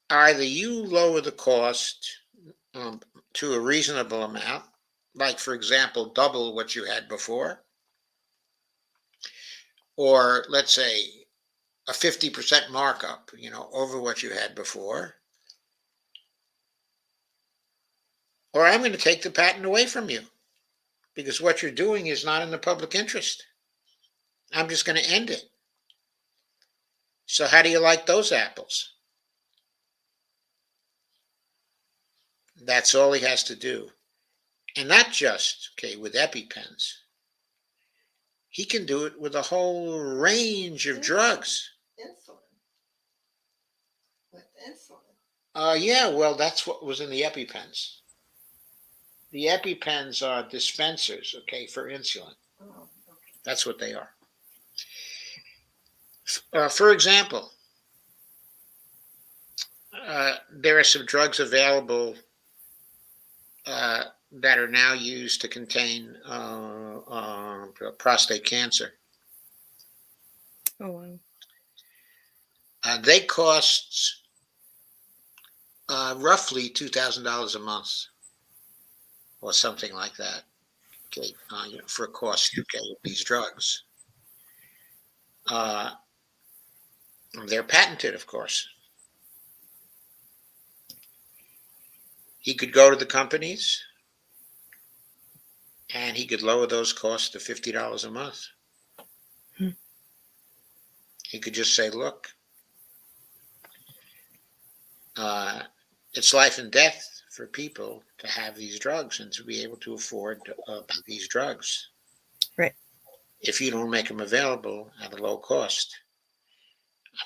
either you lower the cost to a reasonable amount, like, for example, double what you had before, or let's say a 50% markup, over what you had before, or I'm going to take the patent away from you because what you're doing is not in the public interest. I'm just going to end it. So how do you like those apples? That's all he has to do. And not just, with EpiPens. He can do it with a whole range of drugs. Insulin. With insulin. Yeah, well, that's what was in the EpiPens. The EpiPens are dispensers, for insulin. Oh, okay. That's what they are. For example, there are some drugs available that are now used to contain prostate cancer. oh wow. They cost roughly $2,000 a month, or something like that. For a cost of these drugs. They're patented, of course. He could go to the companies and he could lower those costs to $50 a month. He could just say, look, it's life and death for people to have these drugs and to be able to afford these drugs. Right. If you don't make them available at a low cost,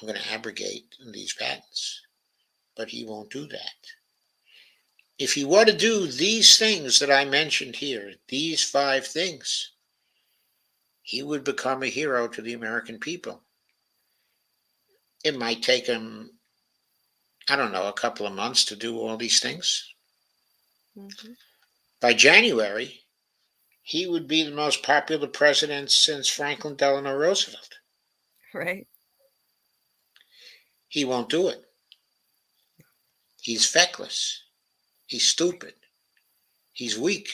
I'm going to abrogate these patents. But he won't do that. If he were to do these things that I mentioned here, these 5 things, he would become a hero to the American people. It might take him, I don't know, a couple of months to do all these things. Mm-hmm. By January, he would be the most popular president since Franklin Delano Roosevelt. Right. He won't do it. He's feckless. He's stupid. He's weak.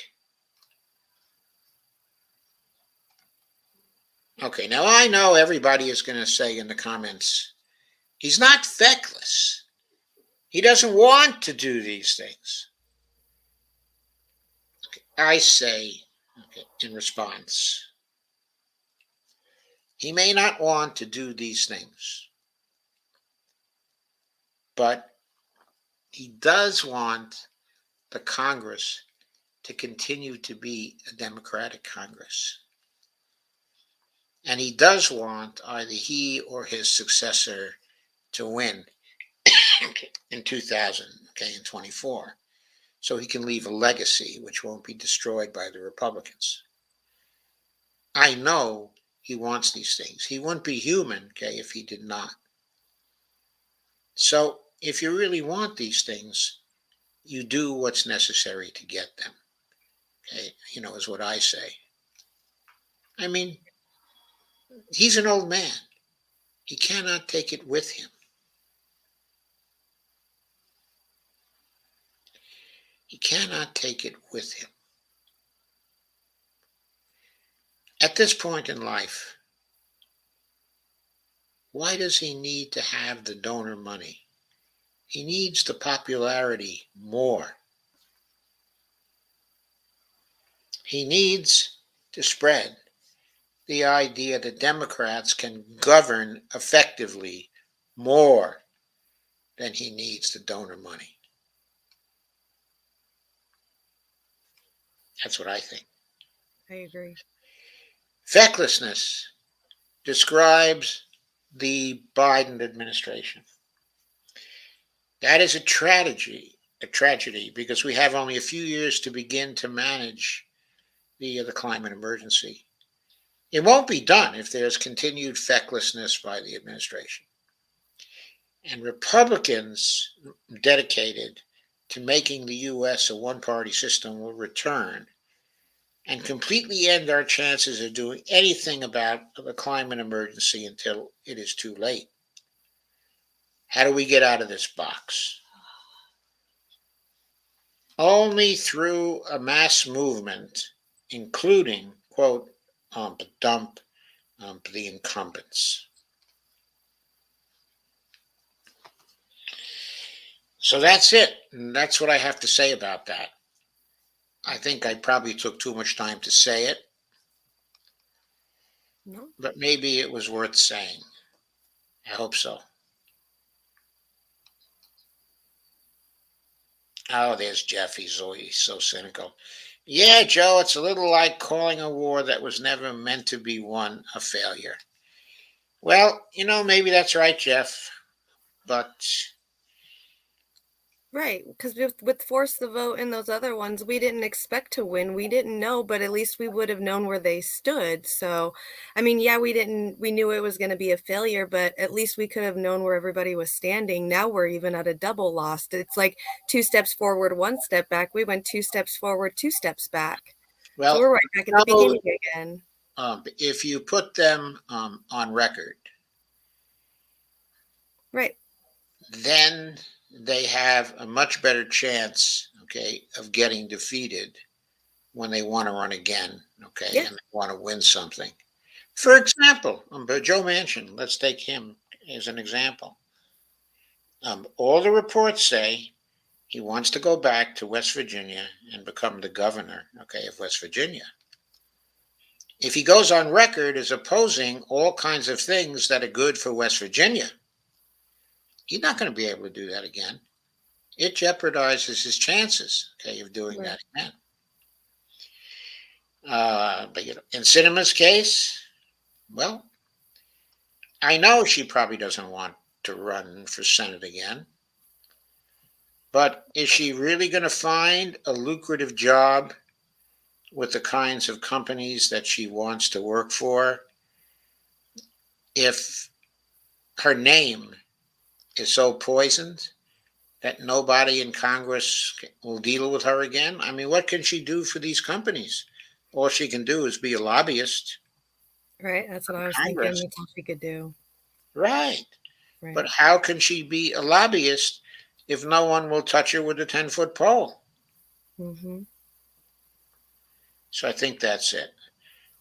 Okay, now I know everybody is going to say in the comments, he's not feckless. He doesn't want to do these things. Okay, I say, okay, in response, he may not want to do these things, but he does want the Congress to continue to be a Democratic Congress. And he does want either he or his successor to win in 2024. So he can leave a legacy which won't be destroyed by the Republicans. I know he wants these things. He wouldn't be human, okay, if he did not. So if you really want these things, you do what's necessary to get them. Okay, is what I say. I mean, he's an old man. He cannot take it with him. He cannot take it with him. At this point in life, why does he need to have the donor money? He needs the popularity more. He needs to spread the idea that Democrats can govern effectively more than he needs the donor money. That's what I think. I agree. Fecklessness describes the Biden administration. That is a tragedy, because we have only a few years to begin to manage the climate emergency. It won't be done if there's continued fecklessness by the administration. And Republicans dedicated to making the U.S. a one-party system will return and completely end our chances of doing anything about the climate emergency until it is too late. How do we get out of this box? Only through a mass movement, including, quote, dump the incumbents. So that's it. And that's what I have to say about that. I think I probably took too much time to say it, No. but maybe it was worth saying. I hope so. Oh, there's Jeff. He's so cynical. Yeah, Joe, it's a little like calling a war that was never meant to be won a failure. Well, maybe that's right, Jeff. But Right, because with Force the Vote and those other ones, we didn't expect to win. We didn't know, but at least we would have known where they stood. So, I mean, yeah, we knew it was going to be a failure, but at least we could have known where everybody was standing. Now we're even at a double loss. It's like 2 steps forward, 1 step back. We went 2 steps forward, 2 steps back. So well, we're right back at the beginning again. If you put them on record, Right. then they have a much better chance, okay, of getting defeated when they want to run again, okay, Yeah. and they want to win something. For example, Joe Manchin, let's take him as an example. All the reports say he wants to go back to West Virginia and become the governor, okay, of West Virginia. If he goes on record as opposing all kinds of things that are good for West Virginia, he's not going to be able to do that again. It jeopardizes his chances, okay, of doing Right. that again. But in Sinema's case, well, I know she probably doesn't want to run for Senate again. But is she really going to find a lucrative job with the kinds of companies that she wants to work for if her name is so poisoned that nobody in Congress will deal with her again? I mean, what can she do for these companies? All she can do is be a lobbyist. Right. That's what I was thinking. Congress. That's all she could do. Right. Right. But how can she be a lobbyist if no one will touch her with a 10-foot pole? Mm-hmm. So I think that's it.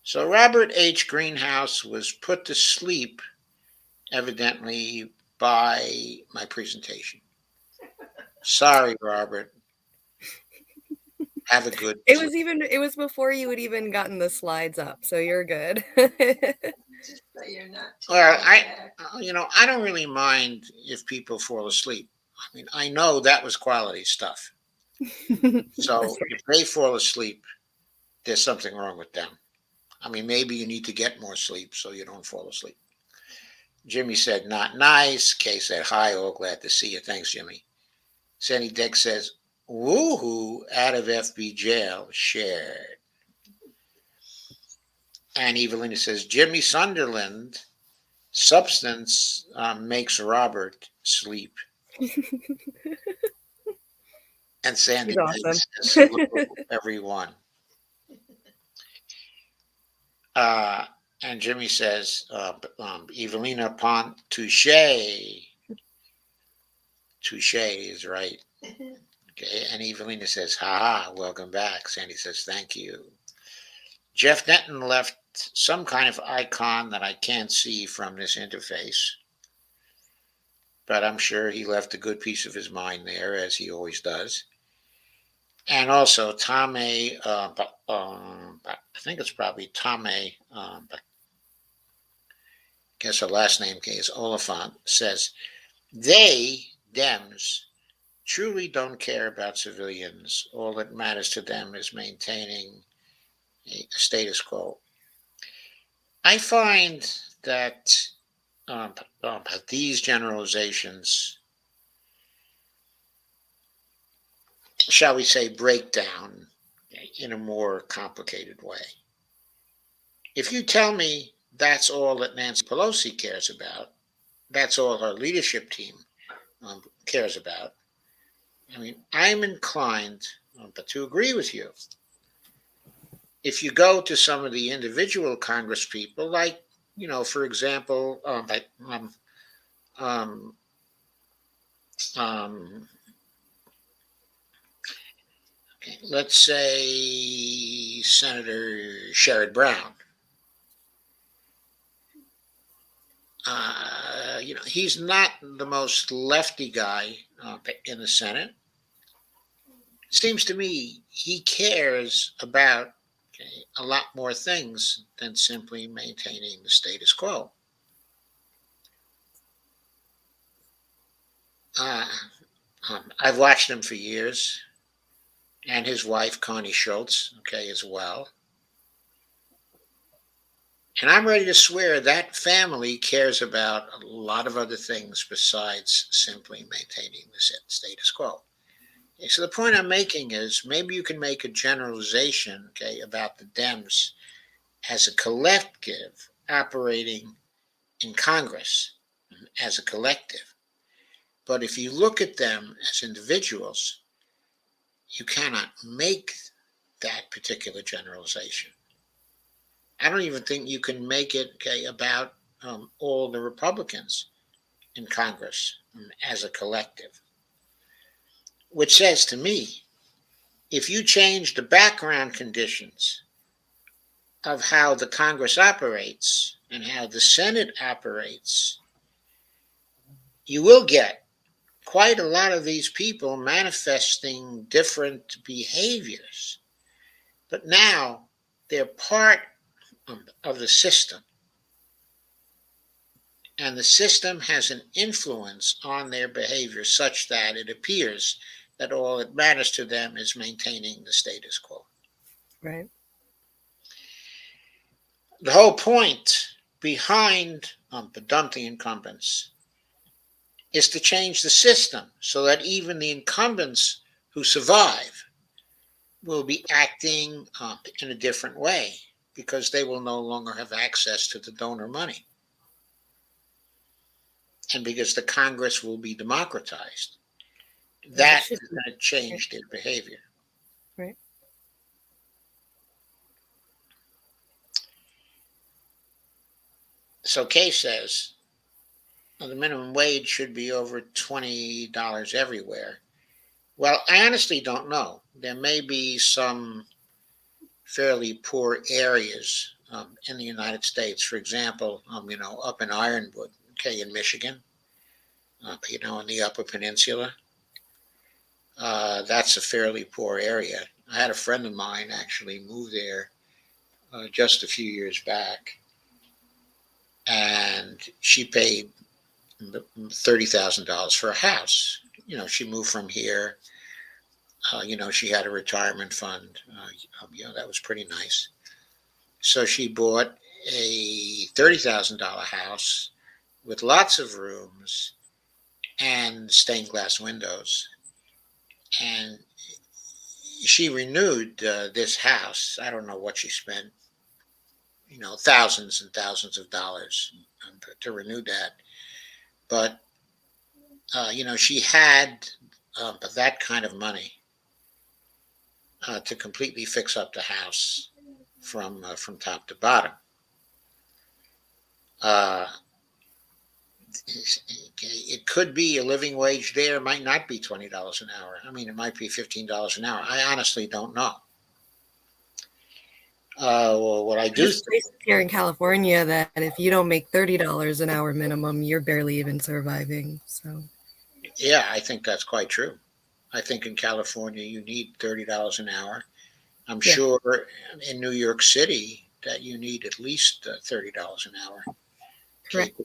So Robert H. Greenhouse was put to sleep, evidently, by my presentation. Sorry, Robert. Have a good sleep. It was before you had even gotten the slides up, so you're good. Just so you're not Well, taken I, aback. I don't really mind if people fall asleep. I mean, I know that was quality stuff. That's So if they fall asleep, there's something wrong with them. I mean, maybe you need to get more sleep so you don't fall asleep. Jimmy said, not nice. Kay said, hi, all glad to see you. Thanks, Jimmy. Sandy Dick says, woohoo, out of FB jail, shared. And Evelina says, Jimmy Sunderland, substance makes Robert sleep. And Sandy He's Dick awesome. says, hello, everyone. Uh, and Jimmy says, Evelina Pont, touche. Touche is right. Okay. And Evelina says, haha, welcome back. Sandy says, thank you. Jeff Denton left some kind of icon that I can't see from this interface, but I'm sure he left a good piece of his mind there, as he always does. And also, Tame, I think it's probably Tame, but I guess her last name is Oliphant, says, they, Dems, truly don't care about civilians. All that matters to them is maintaining a status quo. I find that um, these generalizations, shall we say, break down in a more complicated way. If you tell me that's all that Nancy Pelosi cares about, that's all her leadership team cares about, I mean, I'm inclined to agree with you. If you go to some of the individual Congress people, like, for example, um, um, okay, let's say Senator Sherrod Brown. He's not the most lefty guy in the Senate. Seems to me he cares about a lot more things than simply maintaining the status quo. Uh, I've watched him for years, and his wife Connie Schultz, as well. And I'm ready to swear that family cares about a lot of other things besides simply maintaining the status quo. Okay, so the point I'm making is maybe you can make a generalization, about the Dems as a collective operating in Congress as a collective. But if you look at them as individuals, you cannot make that particular generalization. I don't even think you can make it about all the Republicans in Congress as a collective, which says to me, if you change the background conditions of how the Congress operates and how the Senate operates, you will get quite a lot of these people manifesting different behaviors. But now they're part of the system. And the system has an influence on their behavior such that it appears that all that matters to them is maintaining the status quo. Right. The whole point behind the dump the incumbents is to change the system so that even the incumbents who survive will be acting in a different way because they will no longer have access to the donor money. And because the Congress will be democratized, that is going to change their behavior. Right. So Kay says, well, the minimum wage should be over $20 everywhere. Well, I honestly don't know. There may be some fairly poor areas in the United States. For example, up in Ironwood, okay, in Michigan, in the Upper Peninsula, that's a fairly poor area. I had a friend of mine actually move there just a few years back, and she paid $30,000 for a house. She moved from here. She had a retirement fund. That was pretty nice. So she bought a $30,000 house with lots of rooms and stained glass windows. And she renewed this house. I don't know what she spent, thousands and thousands of dollars to renew that. But, she had that kind of money to completely fix up the house from top to bottom. It could be a living wage there. It might not be $20 an hour. I mean, it might be $15 an hour. I honestly don't know. Well, what I do There's places here in California that if you don't make $30 an hour minimum, you're barely even surviving. So, yeah, I think that's quite true. I think in California you need $30 an hour. I'm sure in New York City that you need at least $30 an hour. correct. To,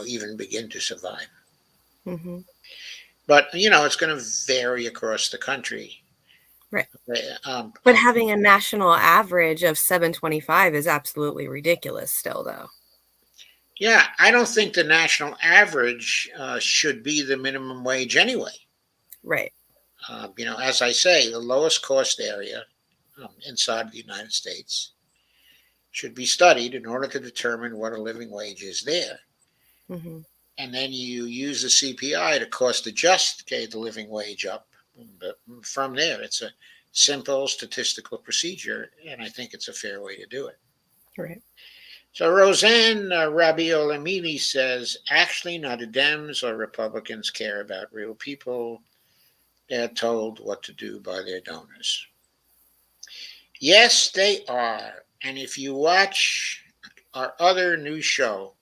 even begin to survive. Mm-hmm. But it's going to vary across the country. Right. But having a national average of $7.25 is absolutely ridiculous still, though. Yeah, I don't think the national average should be the minimum wage anyway. Right. As I say, the lowest cost area inside of the United States should be studied in order to determine what a living wage is there. Mm-hmm. And then you use the CPI to cost adjust the living wage up. But from there, it's a simple statistical procedure, and I think it's a fair way to do it. Right. So Roseanne Rabiolamini says, actually, neither Dems or Republicans care about real people. They're told what to do by their donors. Yes, they are. And if you watch our other news show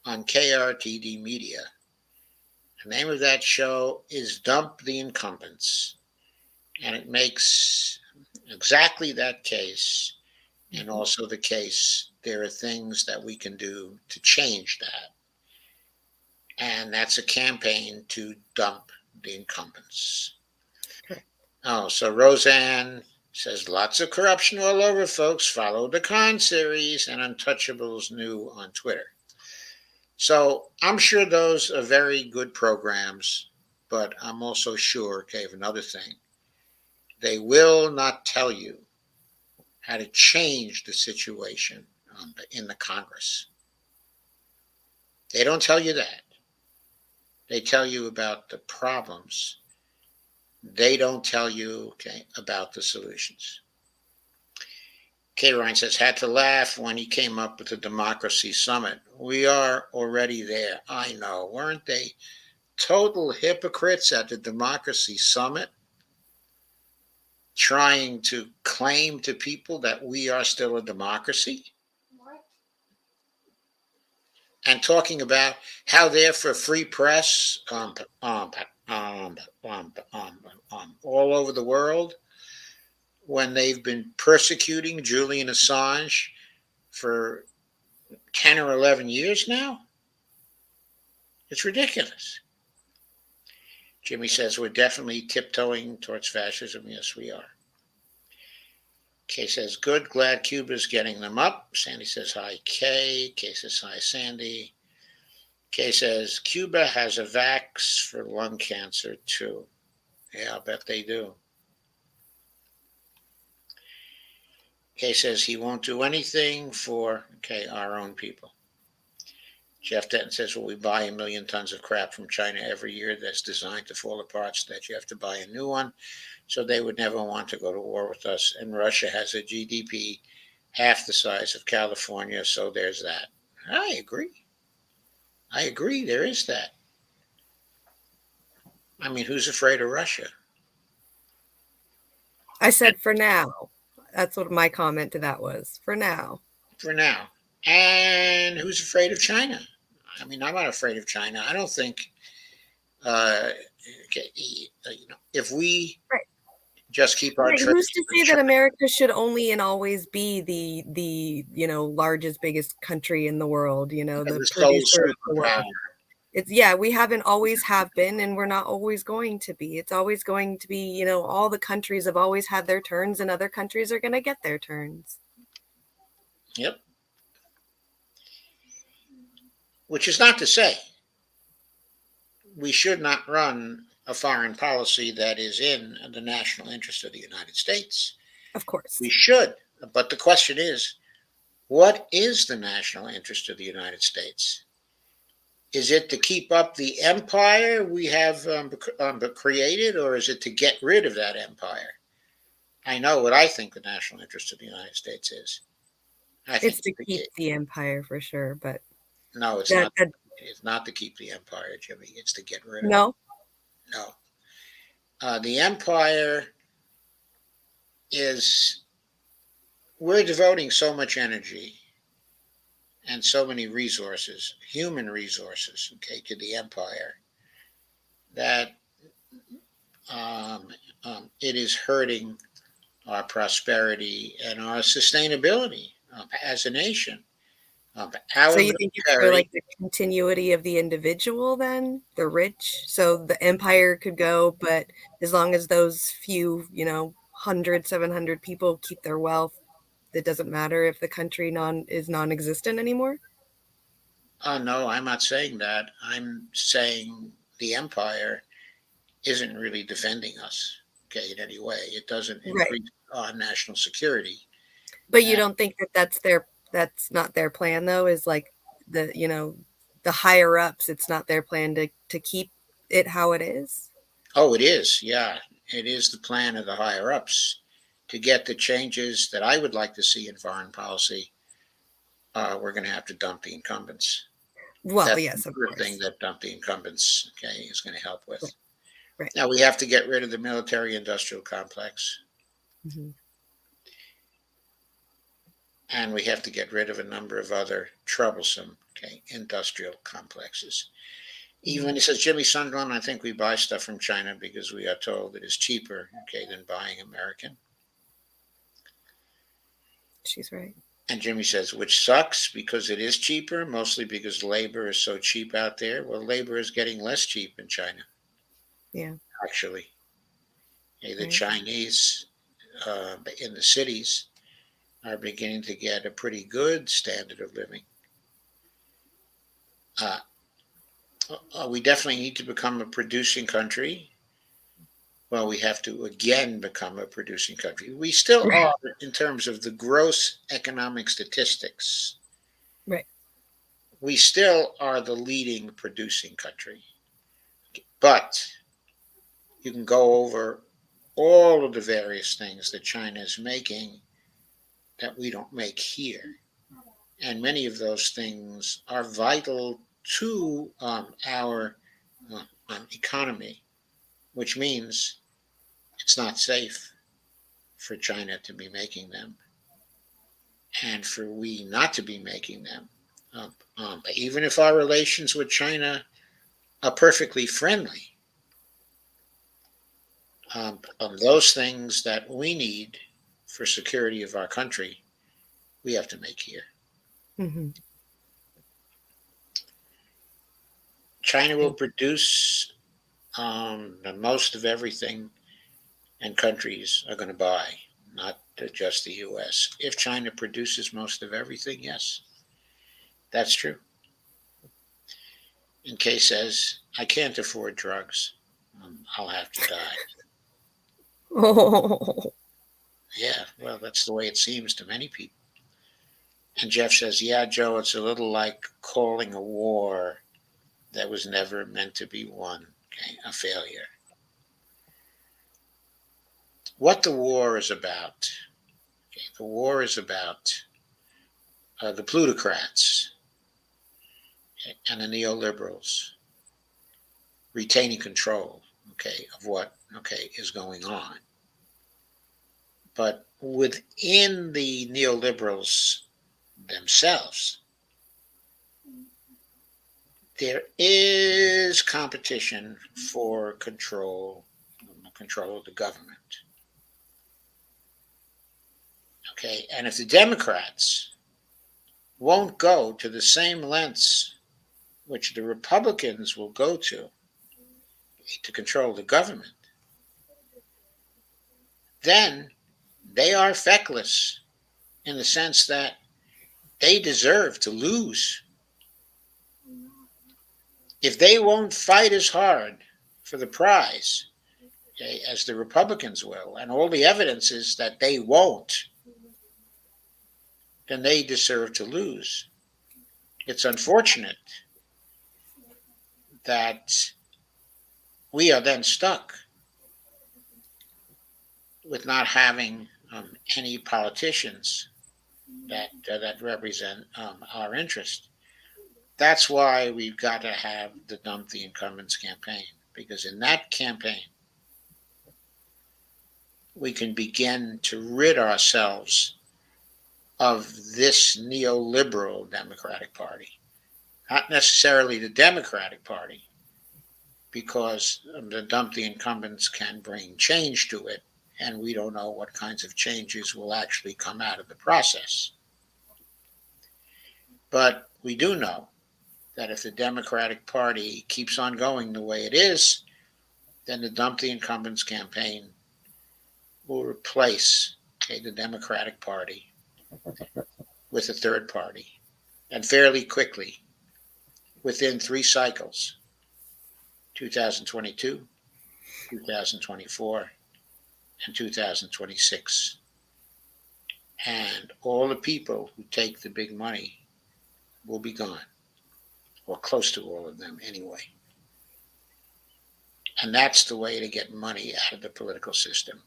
on KRTD Media, the name of that show is Dump the Incumbents. And it makes exactly that case, and also the case there are things that we can do to change that. And that's a campaign to dump the incumbents. Correct. Oh, so Roseanne says lots of corruption all over, folks. Follow the Con series and Untouchables New on Twitter. So I'm sure those are very good programs, but I'm also sure, of another thing. They will not tell you how to change the situation in the Congress. They don't tell you that. They tell you about the problems. They don't tell you, about the solutions. K. Ryan says, had to laugh when he came up with the Democracy Summit. We are already there. I know. Weren't they total hypocrites at the Democracy Summit, trying to claim to people that we are still a democracy? What? And talking about how they're for free press all over the world, when they've been persecuting Julian Assange for 10 or 11 years now? It's ridiculous. Jimmy says we're definitely tiptoeing towards fascism. Yes, we are. Kay says, good, glad Cuba's getting them up. Sandy says, hi, Kay. Kay says, hi, Sandy. Kay says, Cuba has a vax for lung cancer, too. Yeah, I'll bet they do. Kay says he won't do anything for, our own people. Jeff Denton says, well, we buy 1 million tons of crap from China every year that's designed to fall apart so that you have to buy a new one. So they would never want to go to war with us. And Russia has a GDP half the size of California, so there's that. I agree. There is that. I mean, who's afraid of Russia? I said for now. That's what my comment to that was, for now. For now. And who's afraid of China? I mean, I'm not afraid of China. I don't think, uh, if we Right. just keep our Right. trade Who's to with say that China, America should only and always be the largest, biggest country in the world, the the sole producer of the superpower. world? It's yeah, we haven't always have been, and we're not always going to be. It's always going to be, all the countries have always had their turns, and other countries are going to get their turns. Yep. Which is not to say we should not run a foreign policy that is in the national interest of the United States. Of course. We should. But the question is, what is the national interest of the United States? Is it to keep up the empire we have created, or is it to get rid of that empire? I know what I think the national interest of the United States is. I think It's to keep the empire for sure, but no, it's that, not. that It's not to keep the empire, Jimmy. It's to get rid of it. no. No. The empire is, we're devoting so much energy and so many resources, human resources, okay, to the empire that it is hurting our prosperity and our sustainability as a nation. Our So you think it's for military, like the continuity of the individual then, the rich? So the empire could go, but as long as those few, 100, 700 people keep their wealth, it doesn't matter if the country is non-existent anymore? no, I'm not saying that. I'm saying the empire isn't really defending us, okay, in any way. It doesn't Right. increase our national security. But you Uh, don't think that that's not their plan though, is like the higher ups, it's not their plan to keep it how it is? oh, it is. Yeah, it is the plan of the higher ups to get the changes that I would like to see in foreign policy. We're going to have to dump the incumbents. Well, That's the yes, of first thing course. that dump the incumbents, okay, is going to help with. Right. Right. Now we have to get rid of the military-industrial complex, Mhm. and we have to get rid of a number of other troublesome, okay, industrial complexes. Even he says, Jimmy Sunderland, I think we buy stuff from China because we are told it is cheaper, okay, than buying American. She's right. And Jimmy says, which sucks because it is cheaper, mostly because labor is so cheap out there. Well, labor is getting less cheap in China, Yeah. actually. Okay, the Right. Chinese in the cities are beginning to get a pretty good standard of living. We definitely need to become a producing country. Well, we have to again become a producing country. We still are in terms of the gross economic statistics. Right. We still are the leading producing country. But you can go over all of the various things that China is making that we don't make here. And many of those things are vital to our economy, which means it's not safe for China to be making them and for we not to be making them. Even if our relations with China are perfectly friendly, those things that we need for security of our country, we have to make here. Mm-hmm. China will produce the most of everything, and countries are going to buy, not just the U.S. If China produces most of everything, yes, that's true. And Kay says, I can't afford drugs. I'll have to die. Oh. Yeah, well, that's the way it seems to many people. And Jeff says, yeah, Joe, it's a little like calling a war that was never meant to be won, okay, a failure. What the war is about, okay, the war is about the plutocrats, okay, and the neoliberals retaining control, okay, of what, okay, is going on. But within the neoliberals themselves, there is competition for control of the government. Okay, and if the Democrats won't go to the same lengths which the Republicans will go to control the government, then they are feckless in the sense that they deserve to lose. If they won't fight as hard for the prize, okay, as the Republicans will, and all the evidence is that they won't, then they deserve to lose. It's unfortunate that we are then stuck with not having any politicians that represent our interest. That's why we've got to have the Dump the Incumbents campaign, because in that campaign, we can begin to rid ourselves of this neoliberal Democratic Party. Not necessarily the Democratic Party, because the Dump the Incumbents can bring change to it, and we don't know what kinds of changes will actually come out of the process. But we do know that if the Democratic Party keeps on going the way it is, then the Dump the Incumbents campaign will replace the Democratic Party with a third party, and fairly quickly, within 3 cycles, 2022, 2024, and 2026. And all the people who take the big money will be gone, or close to all of them anyway. And that's the way to get money out of the political system.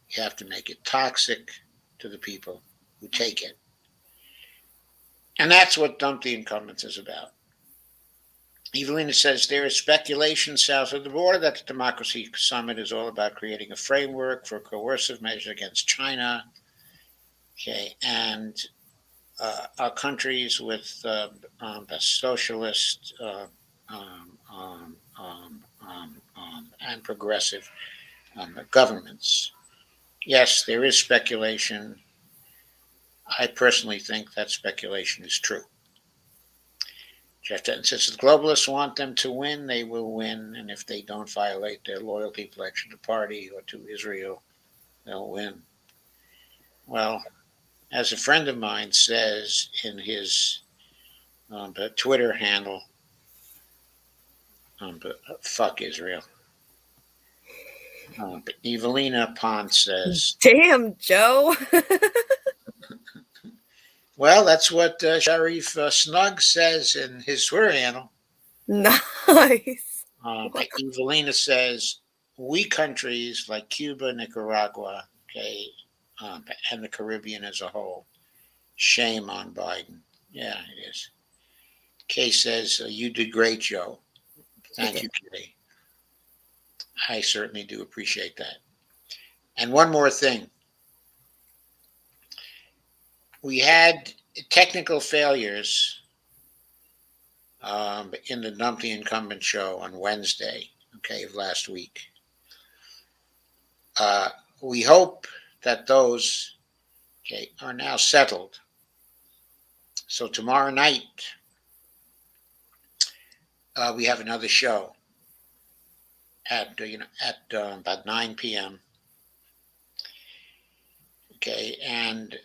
You have to make it toxic to the people who take it. And that's what Dump the Incumbents is about. Evelina says there is speculation south of the border that the Democracy Summit is all about creating a framework for coercive measures against China. Okay, and our countries with the socialist and progressive governments. Yes, there is speculation. I personally think that speculation is true. Jeff Denton says the globalists want them to win, they will win. And if they don't violate their loyalty pledge to the party or to Israel, they'll win. Well, as a friend of mine says in his Twitter handle, fuck Israel. But Evelina Pont says, damn, Joe. well, that's what Sharif Snug says in his Twitter handle. Nice. Evelina says, we countries like Cuba, Nicaragua, okay, and the Caribbean as a whole, shame on Biden. Yeah, it is. Kay says, you did great, Joe. Thank you, Kay. I certainly do appreciate that. And one more thing. We had technical failures in the Dump the Incumbent show on Wednesday, okay, of last week. We hope that those, okay, are now settled. So tomorrow night, we have another show at about 9 p.m. Okay, and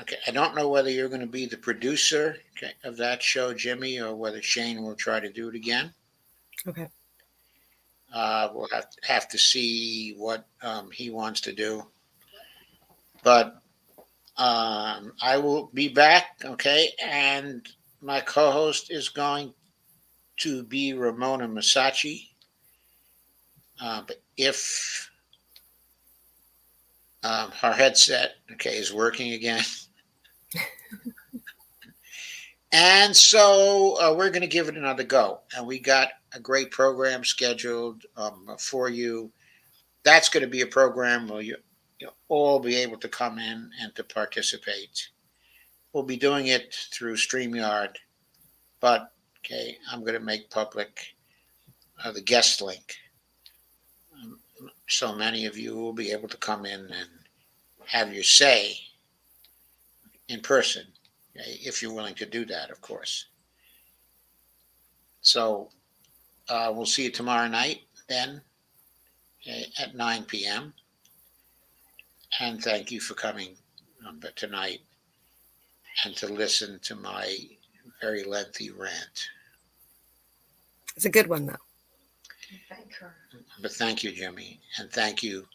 okay, I don't know whether you're going to be the producer, okay, of that show, Jimmy, or whether Shane will try to do it again. Okay. We'll have to see what he wants to do. But I will be back, okay, and my co-host is going to be Ramona Masachi. But if her headset, okay, is working again. And so we're going to give it another go. And we got a great program scheduled for you. That's going to be a program where you'll all be able to come in and to participate. We'll be doing it through StreamYard, but okay, I'm going to make public the guest link. So many of you will be able to come in and have your say in person, okay, if you're willing to do that, of course. So we'll see you tomorrow night then, okay, at 9 p.m. And thank you for coming tonight and to listen to my very lengthy rant. It's a good one, though. Thank her. But thank you, Jimmy, and thank you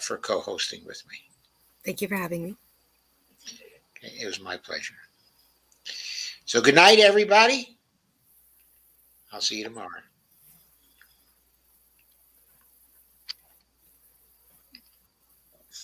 for co-hosting with me. Thank you for having me. Okay, it was my pleasure. So good night, everybody. I'll see you tomorrow.